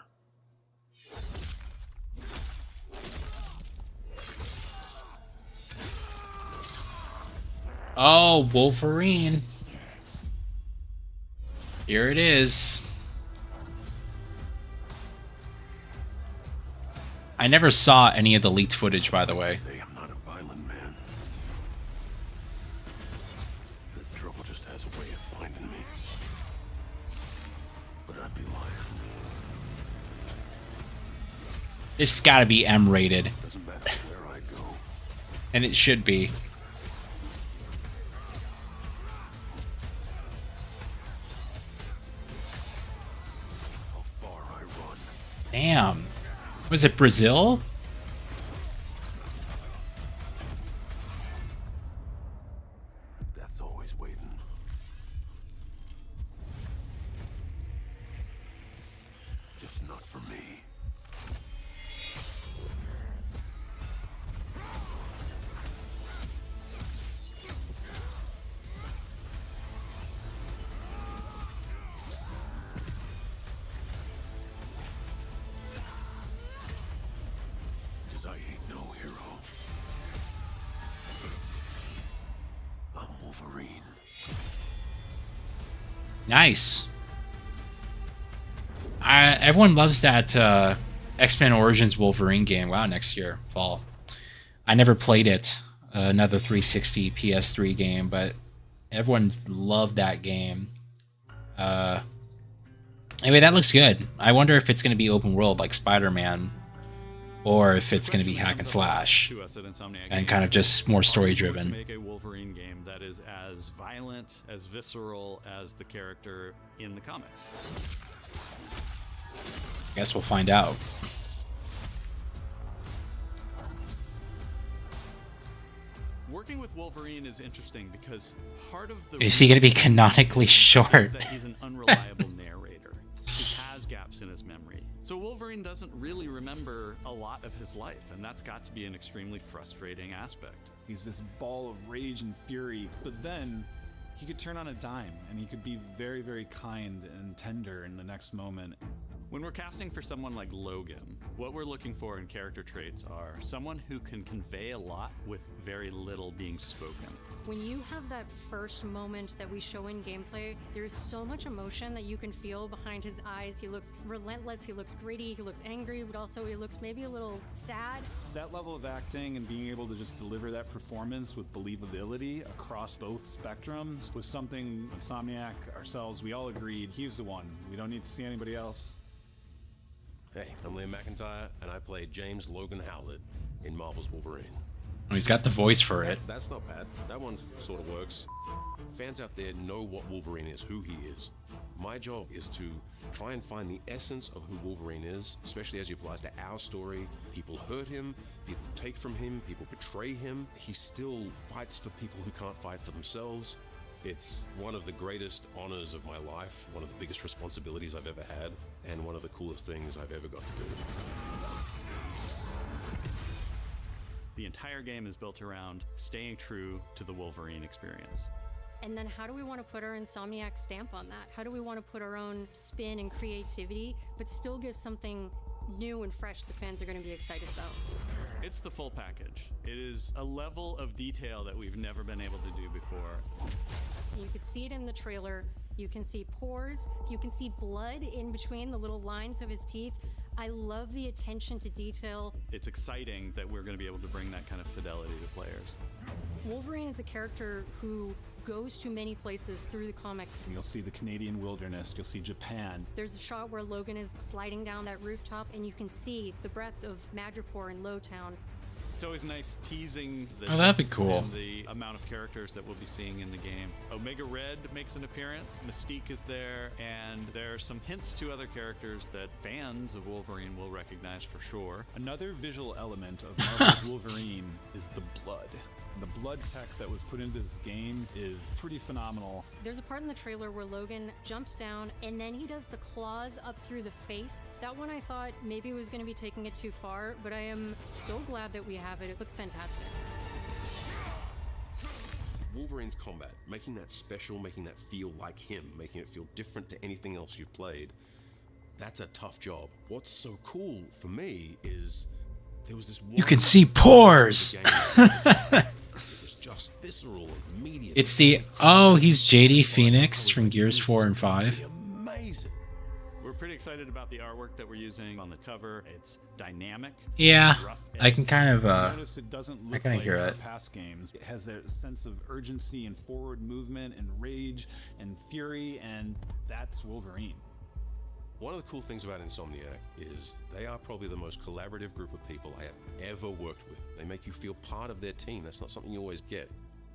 S1: Oh, Wolverine. Here it is. I never saw any of the leaked footage, by the way.
S14: I'm not a violent man. The trouble just has a way of finding me.
S3: I'd be lying.
S1: It's gotta be M-rated.
S3: Doesn't matter where I go.
S1: And it should be.
S3: How far I run.
S1: Damn. Was it Brazil?
S3: That's always waiting. Just not for me. Cause I ain't no hero. I'm Wolverine.
S1: Nice. Everyone loves that X-Men Origins Wolverine game. Wow, next year, fall. I never played it. Another 360 PS3 game, but everyone's loved that game. Anyway, that looks good. I wonder if it's going to be open world like Spider-Man, or if it's going to be hack and slash, and kind of just more story driven.
S19: Make a Wolverine game that is as violent, as visceral as the character in the comics.
S1: Guess we'll find out.
S19: Working with Wolverine is interesting because part of the
S1: Is he going to be canonically short?
S19: is that he's an unreliable narrator. He has gaps in his memory. So Wolverine doesn't really remember a lot of his life, and that's got to be an extremely frustrating aspect.
S17: He's this ball of rage and fury, but then he could turn on a dime, and he could be very, very kind and tender in the next moment.
S19: When we're casting for someone like Logan, what we're looking for in character traits are someone who can convey a lot with very little being spoken.
S20: When you have that first moment that we show in gameplay, there's so much emotion that you can feel behind his eyes. He looks relentless, he looks gritty, he looks angry, but also he looks maybe a little sad.
S17: That level of acting and being able to just deliver that performance with believability across both spectrums was something Insomniac, ourselves, we all agreed he's the one. We don't need to see anybody else.
S21: Hey, I'm Liam McIntyre, and I play James Logan Howlett in Marvel's Wolverine.
S1: Oh, he's got the voice for it.
S21: That's not bad. That one sort of works. Fans out there know what Wolverine is, who he is. My job is to try and find the essence of who Wolverine is, especially as he applies to our story. People hurt him, people take from him, people betray him. He still fights for people who can't fight for themselves. It's one of the greatest honors of my life, one of the biggest responsibilities I've ever had, and one of the coolest things I've ever got to do.
S19: The entire game is built around staying true to the Wolverine experience.
S20: And then how do we want to put our Insomniac stamp on that? How do we want to put our own spin and creativity, but still give something new and fresh that fans are going to be excited about?
S19: It's the full package. It is a level of detail that we've never been able to do before.
S20: You could see it in the trailer. You can see pores. You can see blood in between the little lines of his teeth. I love the attention to detail.
S19: It's exciting that we're going to be able to bring that kind of fidelity to players.
S20: Wolverine is a character who goes to many places through the comics.
S17: You'll see the Canadian wilderness, you'll see Japan.
S20: There's a shot where Logan is sliding down that rooftop and you can see the breadth of Madripoor in Lowtown.
S19: It's always nice teasing the,
S1: Oh, that'd be cool.
S19: and the amount of characters that we'll be seeing in the game. Omega Red makes an appearance, Mystique is there, and there are some hints to other characters that fans of Wolverine will recognize for sure.
S17: Another visual element of Marvel's Wolverine is the blood. The blood tech that was put into this game is pretty phenomenal.
S20: There's a part in the trailer where Logan jumps down and then he does the claws up through the face. That one I thought maybe was going to be taking it too far, but I am so glad that we have it. It looks fantastic.
S21: Wolverine's combat, making that special, making that feel like him, making it feel different to anything else you've played, that's a tough job. What's so cool for me is there was this
S1: You can see pores!
S21: just visceral, immediate.
S1: It's the he's JD Phoenix from Gears 4 and 5.
S21: Amazing.
S19: We're pretty excited about the artwork that we're using on the cover. It's dynamic.
S1: Yeah,
S19: rough
S1: I can kind of
S17: Notice it doesn't
S1: I
S17: look
S1: kind of
S17: like
S1: hear
S17: our
S1: it.
S17: past games. It has a sense of urgency and forward movement and rage and fury, and that's Wolverine.
S21: One of the cool things about Insomniac is they are probably the most collaborative group of people I have ever worked with. They make you feel part of their team. That's not something you always get.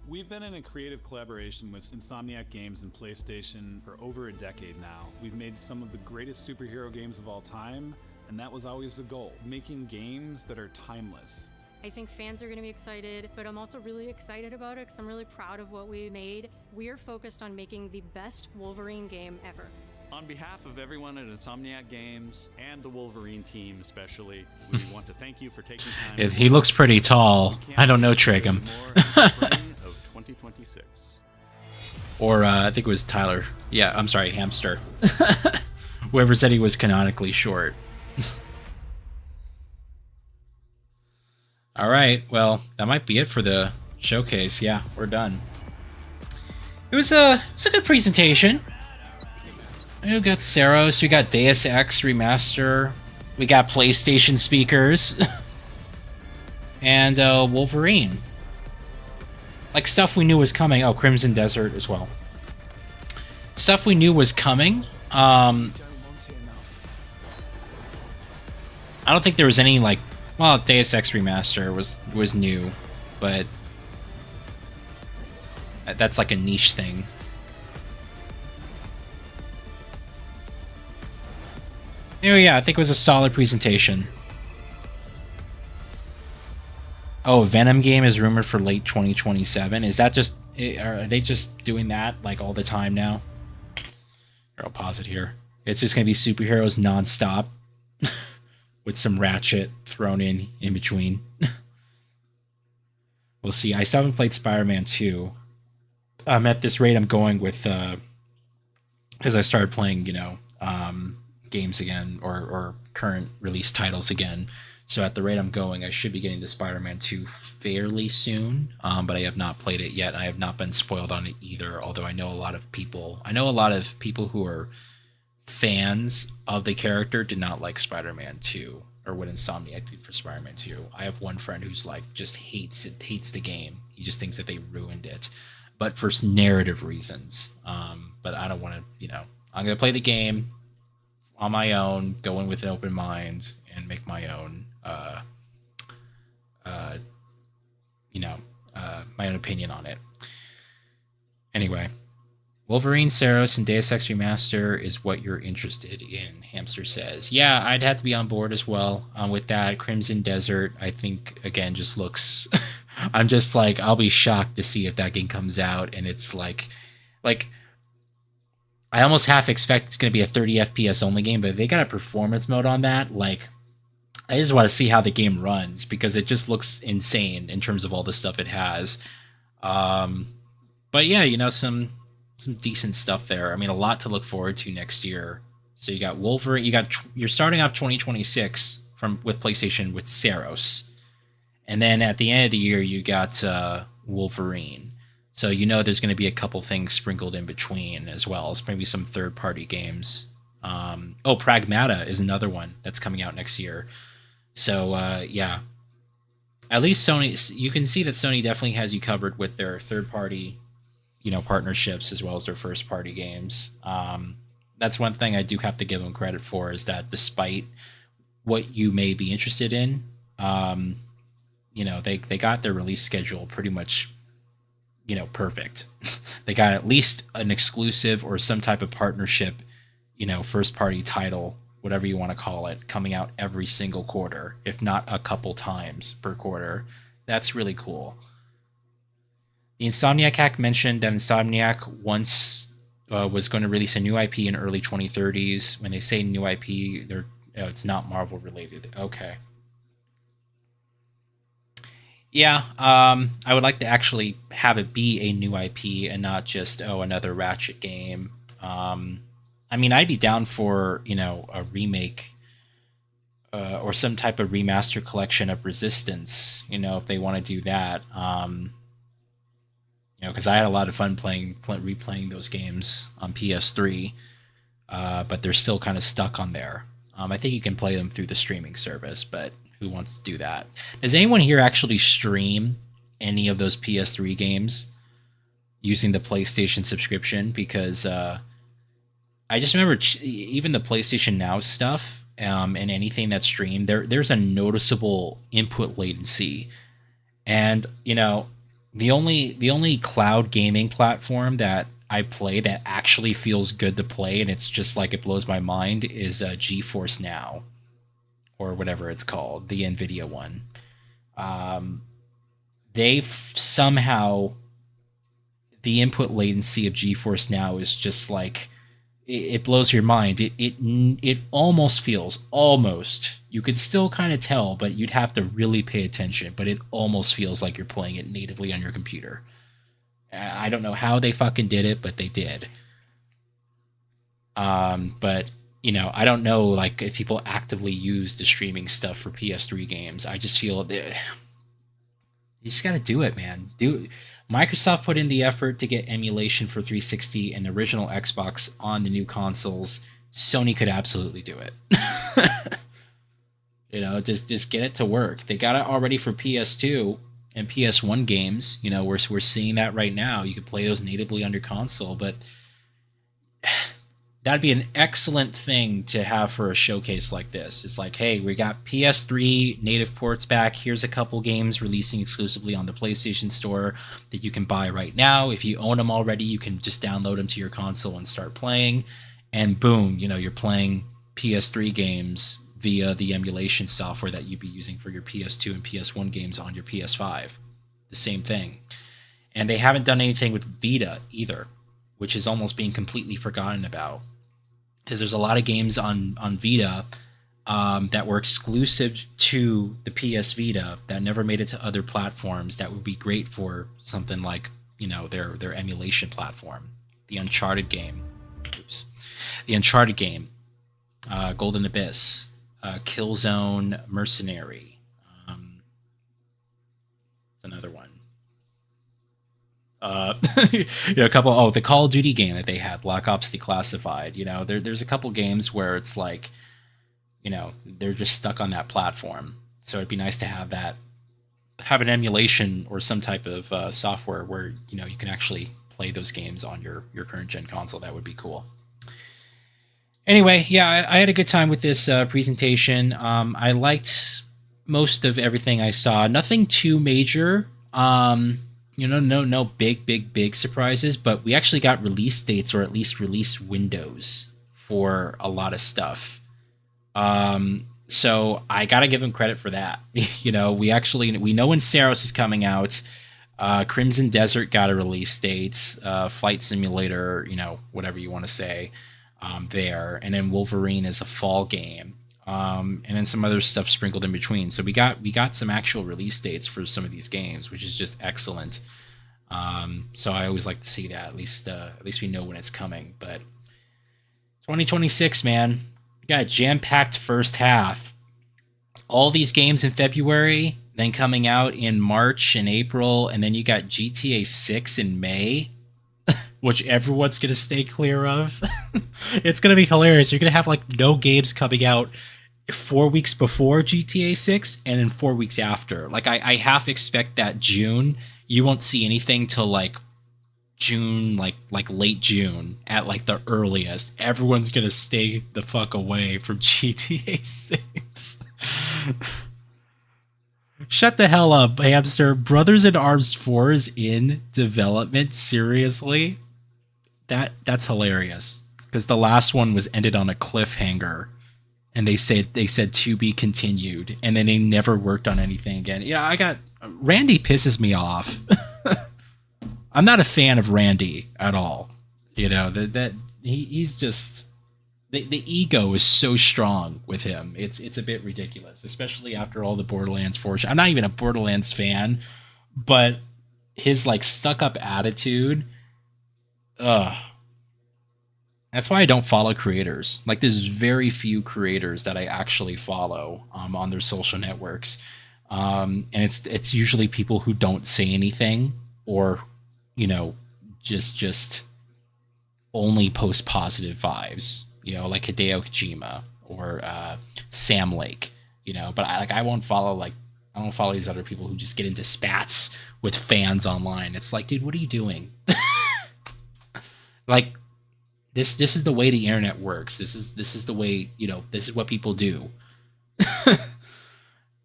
S17: We've been in a creative collaboration with Insomniac Games and PlayStation for over a decade now. We've made some of the greatest superhero games of all time, and that was always the goal, making games that are timeless.
S20: I think fans are going to be excited, but I'm also really excited about it because I'm really proud of what we made. We are focused on making the best Wolverine game ever.
S19: On behalf of everyone at Insomniac Games and the Wolverine team especially, we want to thank you for taking time.
S1: He looks pretty tall. I don't know Triggum.
S19: Of 2026.
S1: Or I think it was Tyler. Yeah, I'm sorry, Hamster. Whoever said he was canonically short. All right, well, that might be it for the showcase. Yeah, we're done. It was a good presentation. We got Seros, we got Deus Ex Remaster, we got PlayStation speakers, and Wolverine. Like, stuff we knew was coming. Oh, Crimson Desert as well. Stuff we knew was coming. I don't think there was any, like... Well, Deus Ex Remaster was new, but... that's like a niche thing. Anyway, yeah, I think it was a solid presentation. Oh, Venom game is rumored for late 2027. Is that just... Are they just doing that, like, all the time now? Here, I'll pause it here. It's just going to be superheroes nonstop. With some Ratchet thrown in between. We'll see. I still haven't played Spider-Man 2. At this rate I'm going with... As I started playing, you know... games again, or current release titles again. So at the rate I'm going, I should be getting to Spider-Man 2 fairly soon, but I have not played it yet. I have not been spoiled on it either, although I know a lot of people who are fans of the character did not like Spider-Man 2, or what Insomniac did for Spider-Man 2. I have one friend who's like, just hates the game. He just thinks that they ruined it, but for narrative reasons. But I don't want to, you know, I'm going to play the game on my own, go in with an open mind, and make my own, my own opinion on it. Anyway, Wolverine, Seros, and Deus Ex Remaster is what you're interested in, Hamster says. Yeah, I'd have to be on board as well with that. Crimson Desert, I think, again, just looks... I'm just like, I'll be shocked to see if that game comes out, and it's like... I almost half expect it's going to be a 30 FPS only game, but if they got a performance mode on that, like, I just want to see how the game runs, because it just looks insane in terms of all the stuff it has. But yeah, you know, some decent stuff there. I mean, a lot to look forward to next year. So you got Wolverine, you're starting off 2026 with PlayStation with Seros. And then at the end of the year, you got Wolverine. So you know there's going to be a couple things sprinkled in between, as well as maybe some third-party games. Pragmata is another one that's coming out next year. So yeah, at least Sony, you can see that Sony definitely has you covered with their third-party, you know, partnerships as well as their first-party games. That's one thing I do have to give them credit for, is that despite what you may be interested in, you know, they got their release schedule pretty much, you know, perfect. They got at least an exclusive or some type of partnership, you know, first party title, whatever you want to call it, coming out every single quarter, if not a couple times per quarter. That's really cool. The Insomniac hack mentioned that Insomniac once was going to release a new IP in early 2030s. When they say new IP, it's not Marvel related. Okay. Yeah, I would like to actually have it be a new IP and not just, another Ratchet game. I mean, I'd be down for, you know, a remake or some type of remaster collection of Resistance, you know, if they want to do that. You know, because I had a lot of fun replaying those games on PS3, but they're still kind of stuck on there. I think you can play them through the streaming service, but who wants to do that? Does anyone here actually stream any of those PS3 games using the PlayStation subscription? Because I just remember even the PlayStation Now stuff, and anything that's streamed, there's a noticeable input latency. And the only cloud gaming platform that I play that actually feels good to play, and it's just like it blows my mind, is GeForce Now, or whatever it's called, the Nvidia one. They've somehow, the input latency of GeForce Now is just like, it blows your mind. It almost feels, you could still kind of tell, but you'd have to really pay attention, but it almost feels like you're playing it natively on your computer. I don't know how they fucking did it, but they did. But I don't know, like, if people actively use the streaming stuff for PS3 games. I just feel you just got to do it, man. Microsoft put in the effort to get emulation for 360 and original Xbox on the new consoles. Sony could absolutely do it. Just get it to work. They got it already for PS2 and PS1 games. We're seeing that right now. You could play those natively on your console, but that'd be an excellent thing to have for a showcase like this. It's like, hey, we got PS3 native ports back. Here's a couple games releasing exclusively on the PlayStation Store that you can buy right now. If you own them already, you can just download them to your console and start playing. And boom, you're playing PS3 games via the emulation software that you'd be using for your PS2 and PS1 games on your PS5. The same thing. And they haven't done anything with Vita either, which is almost being completely forgotten about. Because there's a lot of games on Vita that were exclusive to the PS Vita that never made it to other platforms that would be great for something like, their emulation platform. The Uncharted game. Golden Abyss. Killzone Mercenary. It's another one. A couple. The Call of Duty game that they had, Black Ops Declassified. There's a couple games where it's like, they're just stuck on that platform. So it'd be nice to have an emulation or some type of software where you can actually play those games on your current gen console. That would be cool. Anyway, yeah, I had a good time with this presentation. I liked most of everything I saw. Nothing too major. No big surprises, but we actually got release dates, or at least release windows for a lot of stuff. So I gotta give them credit for that. We know when Saros is coming out. Crimson Desert got a release date. Flight Simulator, whatever you want to say, there, and then Wolverine is a fall game. And then some other stuff sprinkled in between. So we got some actual release dates for some of these games, which is just excellent. So I always like to see that. At least we know when it's coming. But 2026, man, we got a jam-packed first half. All these games in February, then coming out in March and April, and then you got GTA 6 in May, which everyone's gonna stay clear of. It's gonna be hilarious. You're gonna have no games coming out 4 weeks before GTA 6 and then 4 weeks after. I half expect that June you won't see anything till June, late June at the earliest. Everyone's gonna stay the fuck away from GTA 6. Shut the hell up, hamster. Brothers in Arms 4 is in development. Seriously? That's hilarious. Because the last one was ended on a cliffhanger. And they said to be continued, and then they never worked on anything again. Yeah, Randy pisses me off. I'm not a fan of Randy at all. He's just the ego is so strong with him. It's a bit ridiculous, especially after all the Borderlands 4. I'm not even a Borderlands fan, but his stuck up attitude. That's why I don't follow creators. There's very few creators that I actually follow on their social networks. And it's usually people who don't say anything, or, just only post positive vibes, like Hideo Kojima or Sam Lake, but I won't follow these other people who just get into spats with fans online. It's dude, what are you doing? this is the way the internet works. This is the way, this is what people do.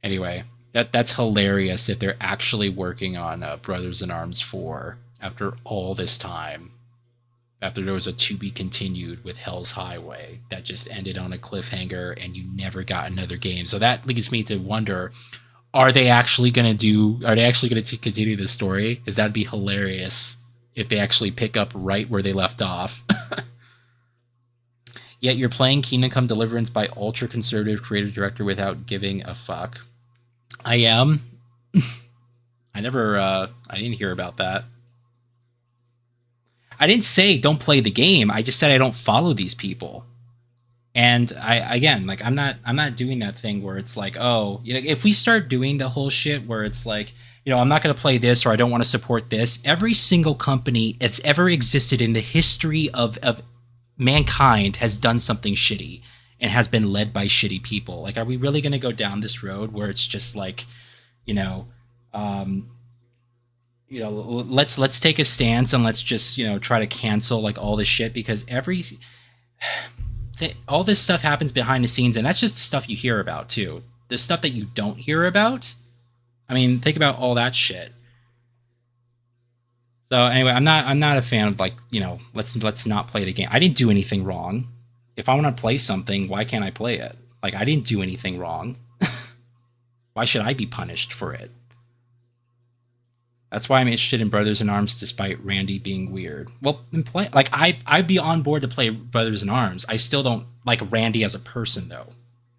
S1: Anyway, that's hilarious if they're actually working on Brothers in Arms 4 after all this time. After there was a to be continued with Hell's Highway that just ended on a cliffhanger and you never got another game. So that leads me to wonder, are they actually going to continue the story? Because that'd be hilarious if they actually pick up right where they left off. Yet you're playing Kingdom Come Deliverance by ultra-conservative creative director without giving a fuck. I am. I didn't hear about that. I didn't say don't play the game. I just said I don't follow these people. And I'm not doing that thing where it's like, oh, if we start doing the whole shit where it's like, I'm not going to play this or I don't want to support this. Every single company that's ever existed in the history of mankind has done something shitty and has been led by shitty people. Like, are we really going to go down this road where it's just like, let's take a stance and let's just, try to cancel like all this shit, because all this stuff happens behind the scenes, and that's just the stuff you hear about too. The stuff that you don't hear about. I mean, think about all that shit. So anyway, I'm not a fan of like, let's not play the game. I didn't do anything wrong. If I want to play something, why can't I play it? Like, I didn't do anything wrong. Why should I be punished for it? That's why I'm interested in Brothers in Arms, despite Randy being weird. Well, I'd be on board to play Brothers in Arms. I still don't like Randy as a person, though,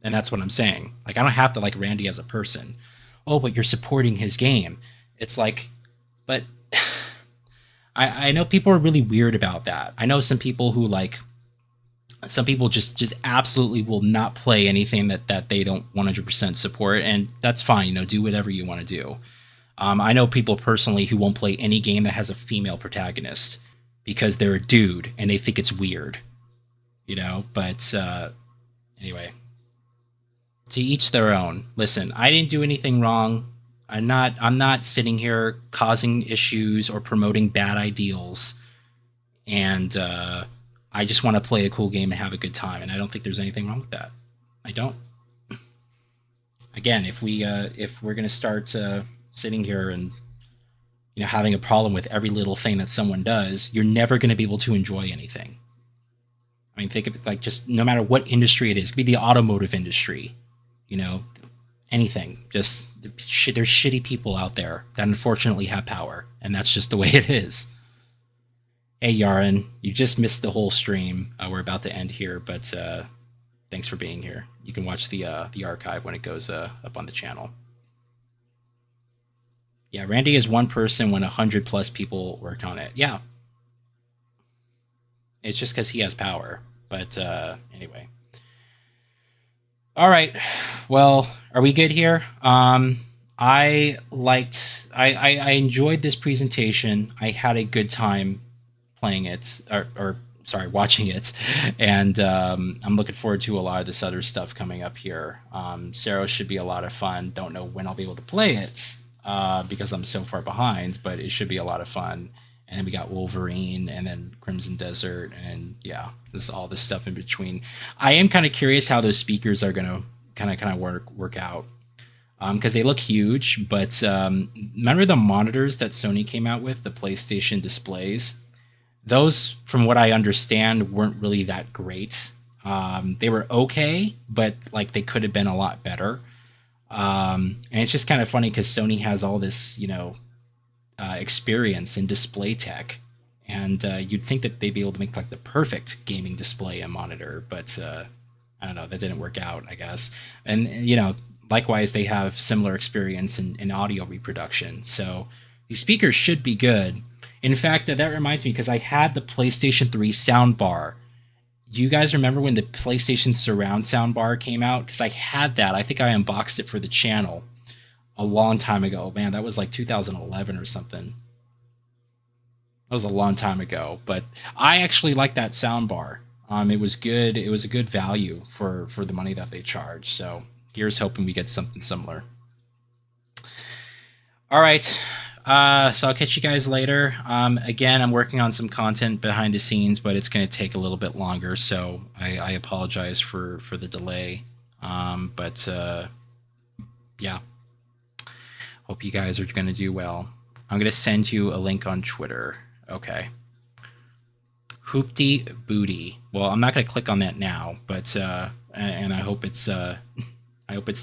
S1: and that's what I'm saying. Like, I don't have to like Randy as a person. Oh, but you're supporting his game. It's like, but I know people are really weird about that. I know some people who just absolutely will not play anything that they don't 100% support, and that's fine. Do whatever you want to do. I know people personally who won't play any game that has a female protagonist because they're a dude and they think it's weird, but anyway, to each their own. Listen, I didn't do anything wrong. I'm not sitting here causing issues or promoting bad ideals, and I just want to play a cool game and have a good time, and I don't think there's anything wrong with that. I don't. Again, if we're gonna start sitting here and having a problem with every little thing that someone does, you're never going to be able to enjoy anything. I mean, think of it like just no matter what industry it is, it could be the automotive industry, anything. Just there's shitty people out there that unfortunately have power, and that's just the way it is. Hey, Yaren, you just missed the whole stream. We're about to end here, but thanks for being here. You can watch the archive when it goes up on the channel. Yeah, Randy is one person when 100+ people worked on it. Yeah. It's just because he has power. But anyway. All right. Well, are we good here? I enjoyed this presentation. I had a good time playing it, or watching it. And I'm looking forward to a lot of this other stuff coming up here. Sero should be a lot of fun. Don't know when I'll be able to play it. Because I'm so far behind, but it should be a lot of fun. And then we got Wolverine, and then Crimson Desert, and yeah, this all this stuff in between. I am kind of curious how those speakers are gonna kind of work out, because they look huge. But remember the monitors that Sony came out with, the PlayStation displays? Those, from what I understand, weren't really that great. They were okay, but like they could have been a lot better. And it's just kind of funny because Sony has all this, experience in display tech, and you'd think that they'd be able to make like the perfect gaming display and monitor, but I don't know, that didn't work out, I guess. And likewise, they have similar experience in audio reproduction, so these speakers should be good. In fact, that reminds me, because I had the PlayStation 3 soundbar. You guys remember when the PlayStation Surround soundbar came out? Because I had that. I think I unboxed it for the channel a long time ago. Man, that was like 2011 or something. That was a long time ago. But I actually like that soundbar. It was good. It was a good value for the money that they charged. So here's hoping we get something similar. All right. So I'll catch you guys later. Again, I'm working on some content behind the scenes, but it's going to take a little bit longer, so I apologize for the delay. But yeah, hope you guys are going to do well. I'm going to send you a link on Twitter. Okay. Hoopty Booty. Well, I'm not going to click on that now, but and I hope it's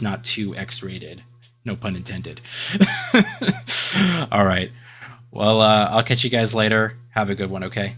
S1: not too X-rated. No pun intended. All right. Well, I'll catch you guys later. Have a good one, okay?